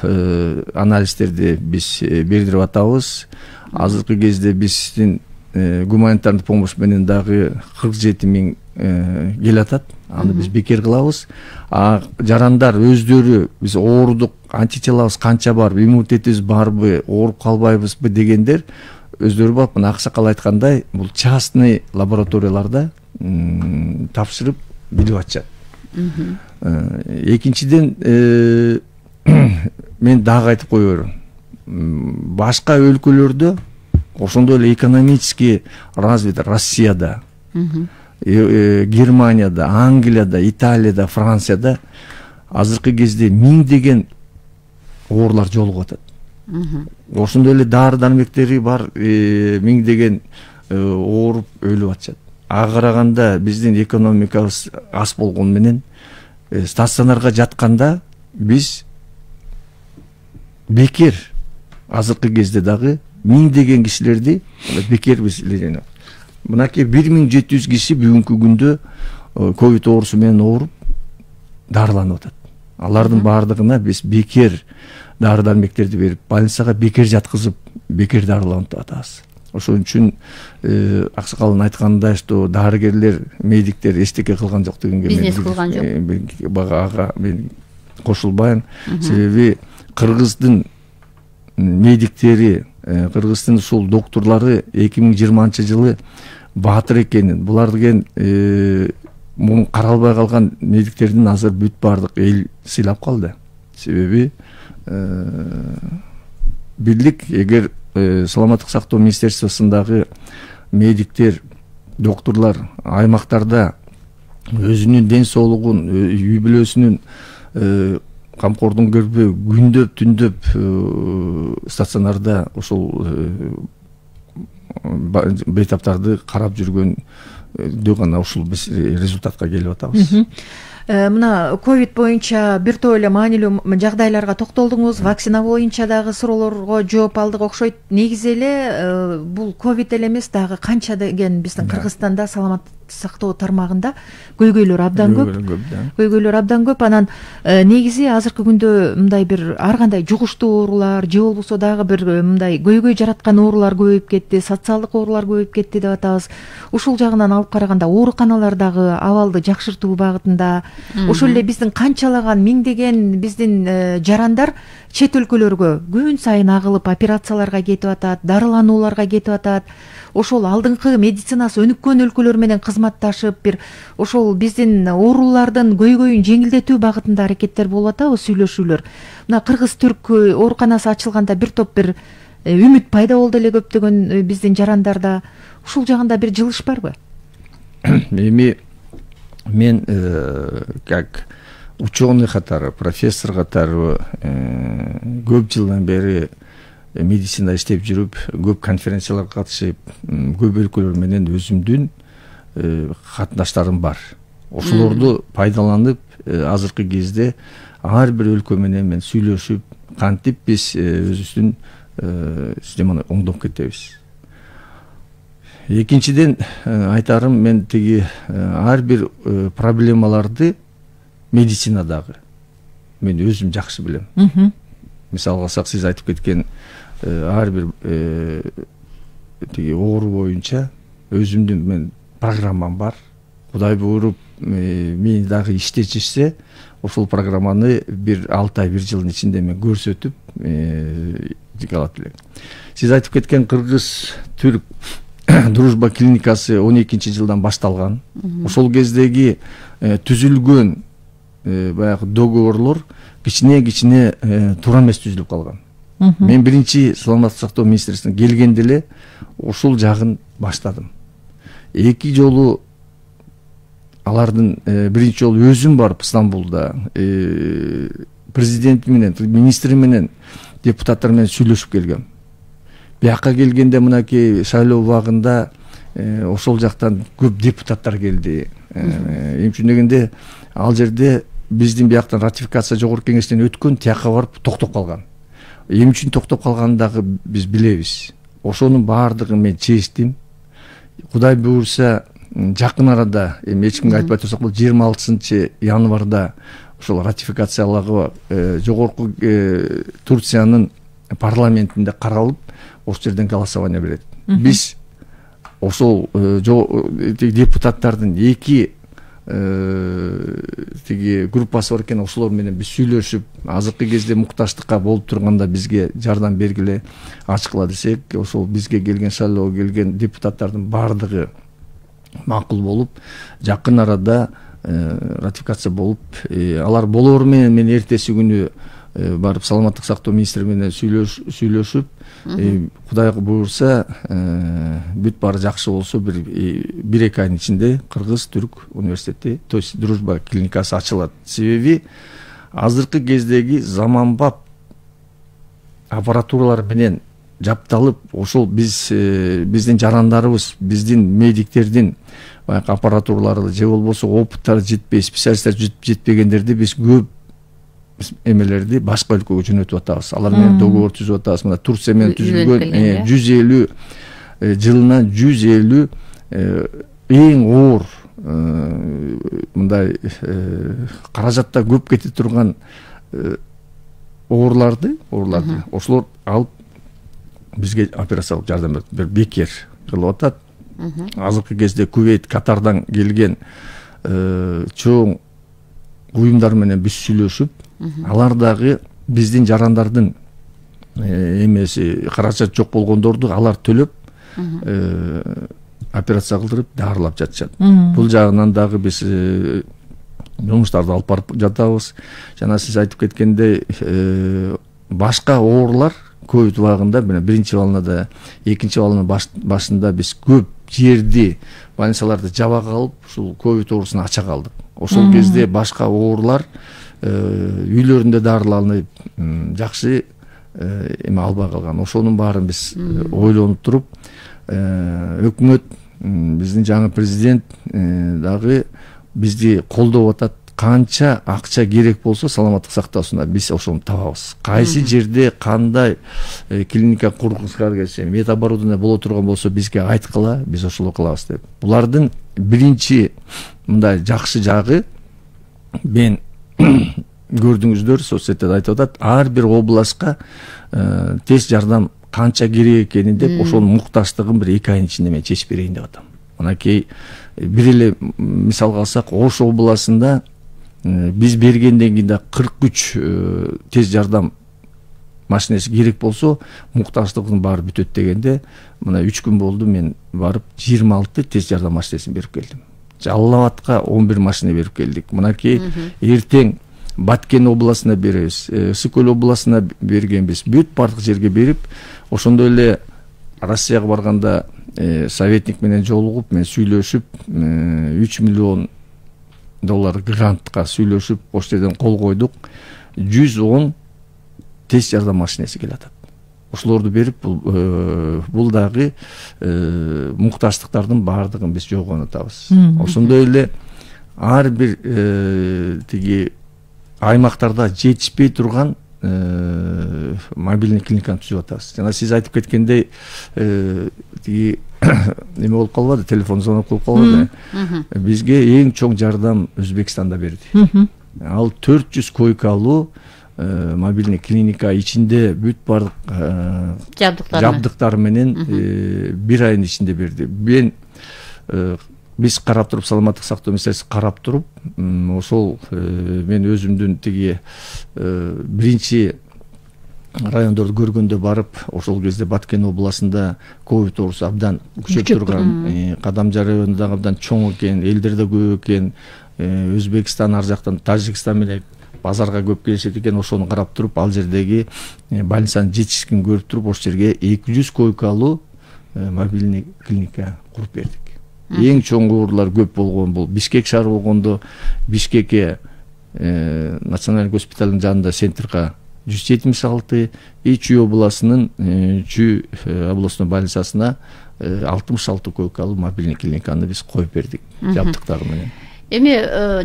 C: анализдерди биз бердирип атабыз. Азыркы кезде биздин гуманитардык помощь менен дагы 47 000 келатат. Аны биз бекер кылабыз. Жарандар өздөрү биз оорудук, антителабыз канча бар, иммунитетибиз барбы, ооруп калбайбызбы дегендер өздөрү барып, мына аксакал айткандай, бул частный лабораторияларда тапшырып билип атышат. Экинчиден мен дагы айтып кое берем. Башка өлкөлөрдө ошондой эле экономически развит Россияда, Германияда, Англияда, Италияда, Францияда азыркы кезде миңдеген оорулар жолугуп атат. Ошондой эле дары дармектери бар, миңдеген ооруп өлүп атышат. Ага караганда биздин экономикабыз аз болгон менен стационарга жатканда биз бекер азыркы кезде дагы миңдеген кишилерди бекер биз мынакей 1700 киши бүгүнкү күндө ковид оорусу менен ооруп дарыланып атат. Алардын баардыгына биз бекер дары дармектерди берип, больницага бекер жаткызып, бекер дарыланып атабыз. Ошон үчүн аксакалдын айтканындай, что дарыгерлер, медиктер эчтеке кылган жок дегенге
B: бизнес кылган жок.
C: Ага мен кошулбайм. Себеби кыргыздын медиктери, кыргыздын ушул докторлору 2020-жылы баатыр экенин, булар деген муну каралбай калган медиктердин азыр бүт баардык эл сыйлап калды. Себеби бирлик, эгер саламаттык сактоо министерствосундагы медиктер, докторлор аймактарда өзүнүн ден соолугун, үй бүлөсүнүн камкордун көрбөй күндөп түндөп стационарда ошол бейтаптарды карап жүргөндө гана ушул биз результатка келип атабыз.
A: Мына ковид боюнча бир топ эле маанилүү жагдайларга токтолдуңуз, вакцина боюнча дагы суроолорго жооп алдык окшойт. Негизи эле бул ковид эле эмес, дагы канча деген биздин Кыргызстанда сактоо тармагында көйгөйлөр абдан көп. Анан негизи азыркы күндө мындай бир ар кандай жугуштуу оорулар же болбосо дагы бир мындай көйгөй жараткан оорулар көбөйүп кетти, социалдык оорулар көбөйүп кетти деп атабыз. Ушул жагынан алып караганда ооруканалардагы абалды жакшыртуу багытында ошол эле биздин канчалаган миңдеген биздин жарандар чет өлкөлөргө күн сайын агылып операцияларга кетип атат, дарыланууларга кетип атат. Ошол алдыңкы медицинасы өнүккөн өлкөлөр менен кызматташып, бир ошол биздин оорулардын көйгөйүн жеңилдетүү багытында аракеттер болуп атабы, сүйлөшүүлөр. Мына кыргыз-түрк ооруканасы ачылганда бир топ бир үмүт пайда болду эле көптөгөн биздин жарандарда. Ушул жагында бир жылыш барбы?
C: Эми мен как ученый катары, профессор катары көп жылдан бери медицина иштеп жүрүп, көп конференцияларга катышып, көп өлкөлөр менен өзүмдүн катнаштарым бар. Ошолорду пайдаланып, азыркы кезде ар бир өлкө менен мен сүйлөшүп, кантип биз өзүбүздүн системаны оңдоп кетебиз. Экинчиден айтарым, мен тиги ар бир проблемаларды медицинадагы мен өзүм жакшы билем. Мисалга алсак, сиз айтып кеткен ар бир тиги оору боюнча өзүмдүн мен программам бар. Кудай буйруп мени дагы иштетишсе, ошол программаны бир 6 ай, 1 жылдын ичинде мен көрсөтүп алат элем. Сиз айтып кеткен кыргыз-түрк дружба клиникасы 12-жылдан башталган. Ошол кездеги түзүлгөн баягы договорлор кичине туура эмес түзүлүп калган. Мен биринчи саламаттык сактоо министрлигине келгенде эле ушул жагын баштадым. 2 жолу алардын биринчи жолу өзүм барып Стамбулда президент менен, министри менен, депутаттар менен сүйлөшүп келгем. Бияка келгенде мынакей шайлоо убагында ошол жактан көп депутаттар келди. Эмне үчүн дегенде, ал жерде биздин бияктан ратификация жогорку кеңештен өткөн, тияка барып токтоп калган. Эмне үчүн токтоп калганын дагы биз билебиз. Ошонун баардыгын мен чечтим. Кудай буйрса, жакын арада, эч кимге айтпай турсак, 26 январда ошол ратификациялагы жогорку Турциянын парламентинде каралып, ошол жерден голосование берет. Биз ошол депутаттардын 2 тиги группасы бар экен, ошолор менен биз сүйлөшүп, азыркы кезде мукташтыкка болуп турганда бизге жардам бергиле, ачкыла десек, ошол бизге келген, шайлоого келген депутаттардын баардыгы макул болуп, жакын арада ратификация болуп, алар болоор менен мен эртеси күнү барып саламаттык сактоо министри менен сүйлөшүп, Кудай буйрса, бүт баары жакшы болсо, 1-2 айдын ичинде Кыргыз-түрк университети, то есть дружба клиникасы ачылат. Себеби азыркы кездеги заманбап аппаратуралар менен жапталып, ошол биздин жарандарыбыз, биздин медиктердин баягы аппаратуралары же болбосо опыттары жетпей, специалисттер жетпегендерди биз көп эмелерди башка өлкөгө жөнөтүп атабыз. Алар менен договор түзүп атабыз. Мына Турция менен түзүлгөн 150 жылынан 150 эң оор мындай каражатта көп кете турган ооруларды ошолор алып бизге операциялык жардам берип бекер кылып атат. Азыркы кезде Кувейт, Катардан келген чоң уюмдар менен биз сүйлөшүп, алар дагы биздин жарандардын эмеси каражат жок болгондорду алар төлөп операция кылдырып дарылап жатышат. Бул жагынан дагы биз жумуштарды алып барып жатабыз. Жана сиз айтып кеткендей, башка оорулар ковид убагында, биринчи балнада, экинчи балнын башында биз көп жерди, больницаларды жаба калып, ушул ковид оорусуна ача калдык. Ошол кезде башка оорулар үйлөрүндө дарыланып, жакшы эме албай калган. Ошонун баарын биз ойлонуп туруп, өкмөт, биздин жаңы президент дагы бизди колдоп атат, канча акча керек болсо саламаттык сактоосуна биз ошону табабыз. Кайсы жерде кандай клиника кургузгар келсе, медоборудование боло турган болсо бизге айткыла, биз ошол кылабыз деп. Булардын биринчи мындай жакшы жагы, мен көрдүңүздөр, соцсетте айтып атат, ар бир областка тез жардам канча керек экенин деп, ошонун муктаждыгын бир 2 айдын ичинде мен чечип берейин деп атам. Мынакей бир эле мисалга алсак, Ош областында биз бергенден кийин да 43 тез жардам машинеси керек болсо, муктаждыгын баары бүтөт дегенде, мына 3 күн болду мен барып 26 тез жардам машинесин берип келдим. Жалал Абадка 11 машина берип келдик. Мынакей эртең Баткен областына беребиз, Ысык-Көл областына бергенбиз. Бүт бардык жерге берип, ошондой эле Россияга барганда советник менен жолугуп, мен сүйлөшүп, 3 миллион доллар грантка сүйлөшүп, ош жерден кол койдук. 110 тез жардам машинеси келатат. Ошолорду берип, бул дагы муктаждыктардын баардыгын биз жогон атабыз. Ошондой эле ар бир тиги аймактарда жетишпей турган мобильный клиниканы түзүп атабыз. Жана сиз айтып кеткендей, тиги неме болуп калбады, телефон звонок болуп калбады. Бизге эң чоң жардам Өзбекстанда берди. Ал 400 койкалуу мобильный клиника ичинде бүт бардык жабдыктар менен 1 айдын ичинде берди. Биз карап туруп, саламаттык сактоо министрлиги карап туруп, ошол мен өзүмдүн тиги биринчи райондорду көргөндө барып, ошол кезде Баткен областында ковид оорусу абдан күчөп турган, Кадамжар району дагы абдан чоң экен, элдер да көп экен, Өзбекстан, ар жактан Тажикстан менен базарга көп келишет экен. Ошону карап туруп, ал жердеги больницанын жетишкин көрүп туруп, ошол жерге 200 койкалуу мобильный клиника куруп бердик. Эң чоң оорулар көп болгон бул Бишкек шаары болгондо, Бишкекке национальный госпиталдын жанында центрга 176, Чүй областынын Чүй областной больницасына 66 койкалуу мобильный клиниканы биз коюп бердик жабдыктары менен.
B: Эми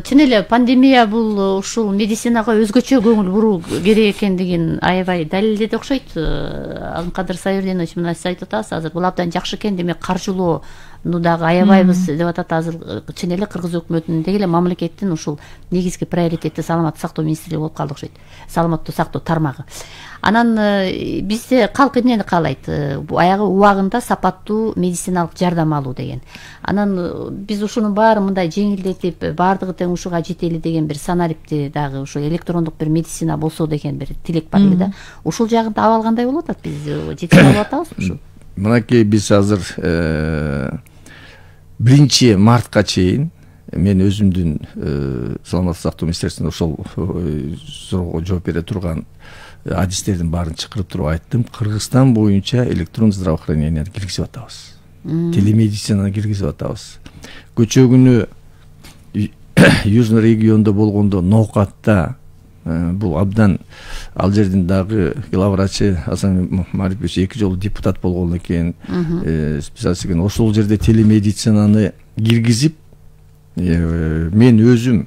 B: чын эле пандемия бул ушул медицинага өзгөчө көңүл буруу керек экендигин аябай далилдеди окшойт. Алымкадыр Сайырдинович, мына сиз айтып атасыз, азыр бул абдан жакшы экен, демек каржылоо дагы аябайбыз деп атат. Азыр чын эле Кыргыз өкмөтүнүн деги эле мамлекеттин ушул негизги приоритети саламаттык сактоо министрлиги болуп калды окшойт. Саламаттуу сактоо тармагы. Анан бизде калк эмнени каалайт? Аягы убагында сапаттуу медициналык жардам алуу деген. Анан биз ушунун баары мындай жеңилдетип, баардыгы тең ушуга жетели деген бир сценарийди дагы ушу электрондук бир медицина болсо деген бир тилек бар эле да. Ушул жагында абал кандай болуп атат? Биз жетиштирип алып атабызбы ушу?
C: Мынакей биз азыр 1 мартка чейин мен өзүмдүн саламаттык сактоо министрлигинде ошол суроого жооп бере турган адистердин баарын чакырып туруп айттым. Кыргызстан боюнча электрондук здравоохранениени киргизип атабыз. Телемедицинаны киргизип атабыз. Көчөгүнү Южный региондо болгондо ноокатта бул абдан, ал жердин дагы главврачы Асан Марипович 2 жолу депутат болгон экен, специалист экен. Ошол жерде телемедицинаны киргизип, мен өзүм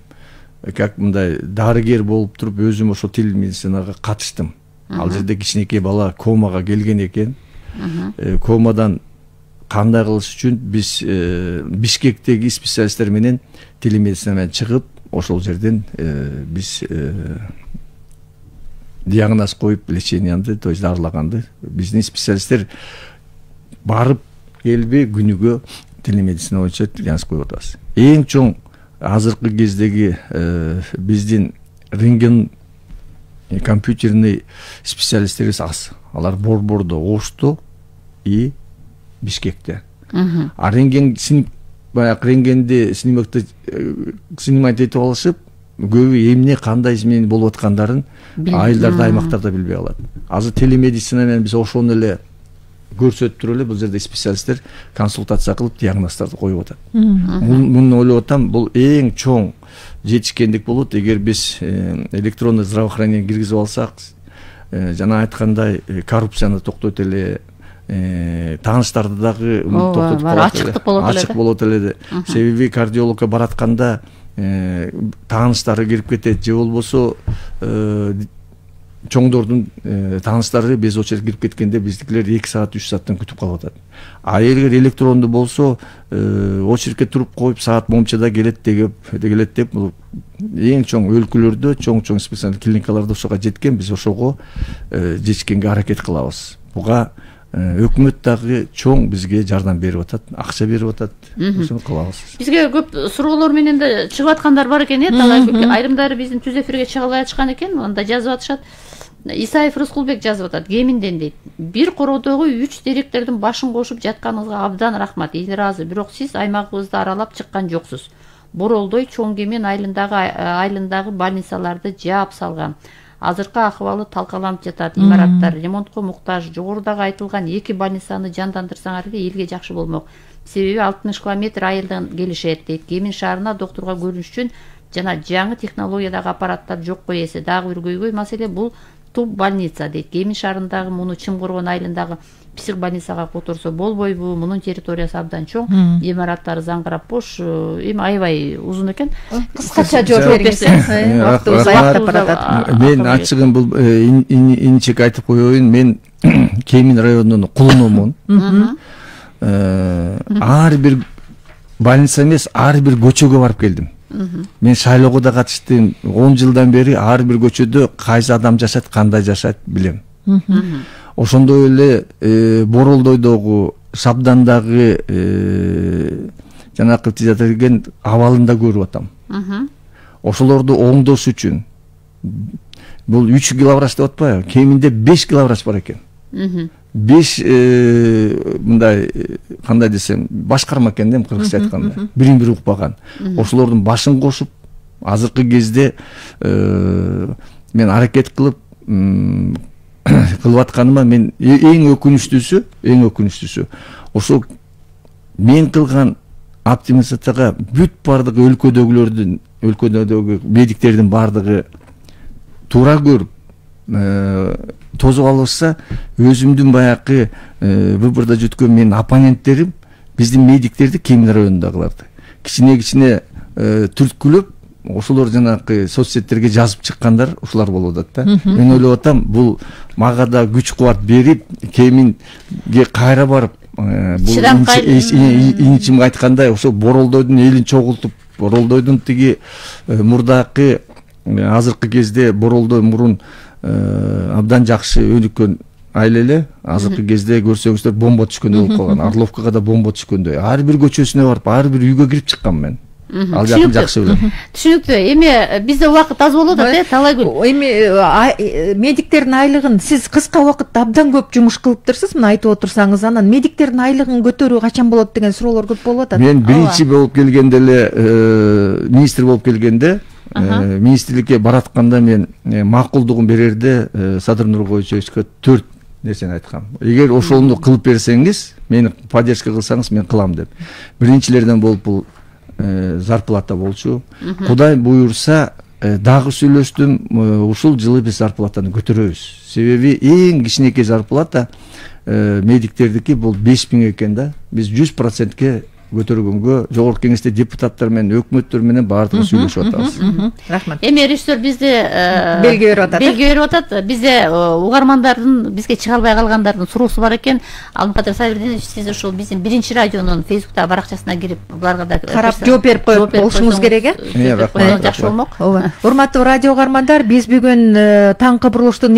C: как мындай дарыгер болуп туруп өзүм ошол телемедицинага катыштым. Ал жерде кичинекей бала комага келген экен. Комадан кандай кылыш үчүн биз Бишкектеги специалисттер менен телемедицина менен чыгып, ошол жерден биз диагноз коюп, лечениянды, то есть дарылаганды биздин специалисттер барып келбей күнүгө телемедицина боюнча диагноз коюп атабыз. Эң чоң азыркы кездеги биздин рентген компьютерный специалисттерибиз аз. Алар Борбордо, Ошто и Бишкекте. А рентгенди снимокты снимать этип алышып, көбү эмне кандай менен болуп аткандарын айылдарда, аймактарда билбей калат. Азыр телемедицина менен биз ошону эле көрсөтүп туруп эле бул жерде специалисттер консультация кылып диагноздорду коюп атат. Муну ойлоп атам, бул эң чоң жетишкендик болот. Эгер биз электрондук здравоохранение киргизип алсак, жана айткандай коррупцияны токтойт эле, тааныштарды дагы токтотуп калат эле, ачык болот эле. Себеби кардиологко баратканда тааныштары кирип кетет, же болбосо чоңдордун тааныштары без очередь кирип кеткенде биздикилер 2 саат 3 сааттан күтүп калып атат. А эгер электрондуу болсо очередке туруп коюп саат момчада келет деп бул эң чоң өлкөлөрдө чоң специалдуу клиникаларда ошого жеткен, биз ошого жеткенге аракет кылабыз. Буга өкмөт дагы чоң бизге жардам берип атат, акча берип атат. Ошону кылабыз.
B: Бизге көп суроолор менен да чыгып аткандар бар экен, айрымдары биздин түз эфирге чыга албай атышкан экен, анда жазып атышат. Исаев Рыскулбек жазып атат, Кеминден дейт. Бир короодогу 3 деректердин башын кошуп жатканыңызга абдан рахмат, эл ыраазы. Бирок сиз аймагыбызды аралап чыккан жоксуз. Боролдой, Чоң Кемен айылындагы больницаларды жаап салган. Азыркы акыбалы талкаланып жатат. Имараттар ремонтко муктаж. Жогорудагы айтылган 2 больницаны жандандырсаңар элге жакшы болмок. Себеби 60 километр айылдан келишет дейт. Кемин шаарына доктурга көрүнүш үчүн жана жаңы технологиядагы аппараттар жок эсе. Дагы бир көйгөй маселе бул туб больница дейт. Кемин шаарындагы муну Чымкоргон айылындагы псих больницага которсо болбойбу? Мунун территориясы абдан чоң, имараттары заңгырап бош, эми аябай узун экен.
A: Кыскача жооп бериңиз.
C: Мен ачыгын бул инчек айтып коеюн, мен Кемин районунун кулунумун. Ар бир больница эмес, ар бир көчөгө барып келдим. Мен шайлоого да катыштым. 10 жылдан бери ар бир көчөдө кайсы адам жашайт, кандай жашайт билем. Ошондой эле Боролдойдогу, Шабдандагы жанакы тизатерген абалын да көрүп атам. Ошолорду оңдош үчүн бул 3 главврач деп атпайбы? Кеминде 5 главврач бар экен. 5 мындай кандай десем, башкарма экен да, кыргызча айтканда. Бирин-бири укпаган. Ошолордун башын кошуп, азыркы кезде мен аракет кылып атканыма мен эң өкүнүчтүүсү ошо мен кылган оптимизацияга бүт бардыгы өлкөдөгү медиктердин бардыгы туура көрүп тозуп алышса, өзүмдүн баягы выбордо жүткөн менин оппоненттерим биздин медиктерди Кемин районундагыларды кичине түрткүлөп, ошолор жанакы соцсеттерге жазып чыккандар ушулар болуп атат да. Мен ойлоп атам, бул мага да күч кубат берип, Кеминге кайра барып, бул инчим айткандай, ошо Боролдойдун элин чогултуп, Боролдойдун тиги мурдакы азыркы кезде Боролдой мурун абдан жакшы өнүккөн айыл эле, азыркы кезде көрсөңүздөр бомба түшкөндөй болуп калган. Орловкага да бомба түшкөндөй. Ар бир көчөсүнө барып, ар бир үйгө кирип чыккан мен. Ал жакын жакшы билем.
B: Түшүнүктүү. Эми бизде убакыт аз болот да, талай күн.
A: Эми медиктердин айлыгын сиз кыска убакытта абдан көп жумуш кылыптырсыз, мына айтып отурсаңыз, анан медиктердин айлыгын көтөрүү качан болот деген суроолор көп болуп атат.
C: Мен биринчи болуп келгенде эле, министр болуп келгенде, министрликке баратканда мен макулдугун берерде Садыр Нуркоевичке 4 нерсени айткам. Эгер ошону кылып берсеңиз, мени поддержка кылсаңыз, мен кылам деп. Биринчилерден болуп бул зарплата болчу. Кудай буйрса дагы сүйлөштүм, ушул жылы биз зарплатаны көтөрөбүз. Себеби эң кичинекей зарплата медиктердики бул 5000 экен да. Биз 100%ке көтөргөнгө жогорку кеңеште депутаттар менен өкмөттөр менен баардыгы сүйлөшүп атабыз.
B: Рахмат. Эми режиссер бизде
A: белги берип
B: атат. Бизде угармандардын, бизге чыга албай калгандардын суроосу бар экен. Алмкадыр Сайырдинович, сиз ушул биздин биринчи радионун Фейсбуктагы баракчасына кирип, буларга да
A: карап жооп берип болушуңуз керек
B: жакшы болмок.
A: Урматтуу радио угармандар, биз бүгүн таңкы бурулуштун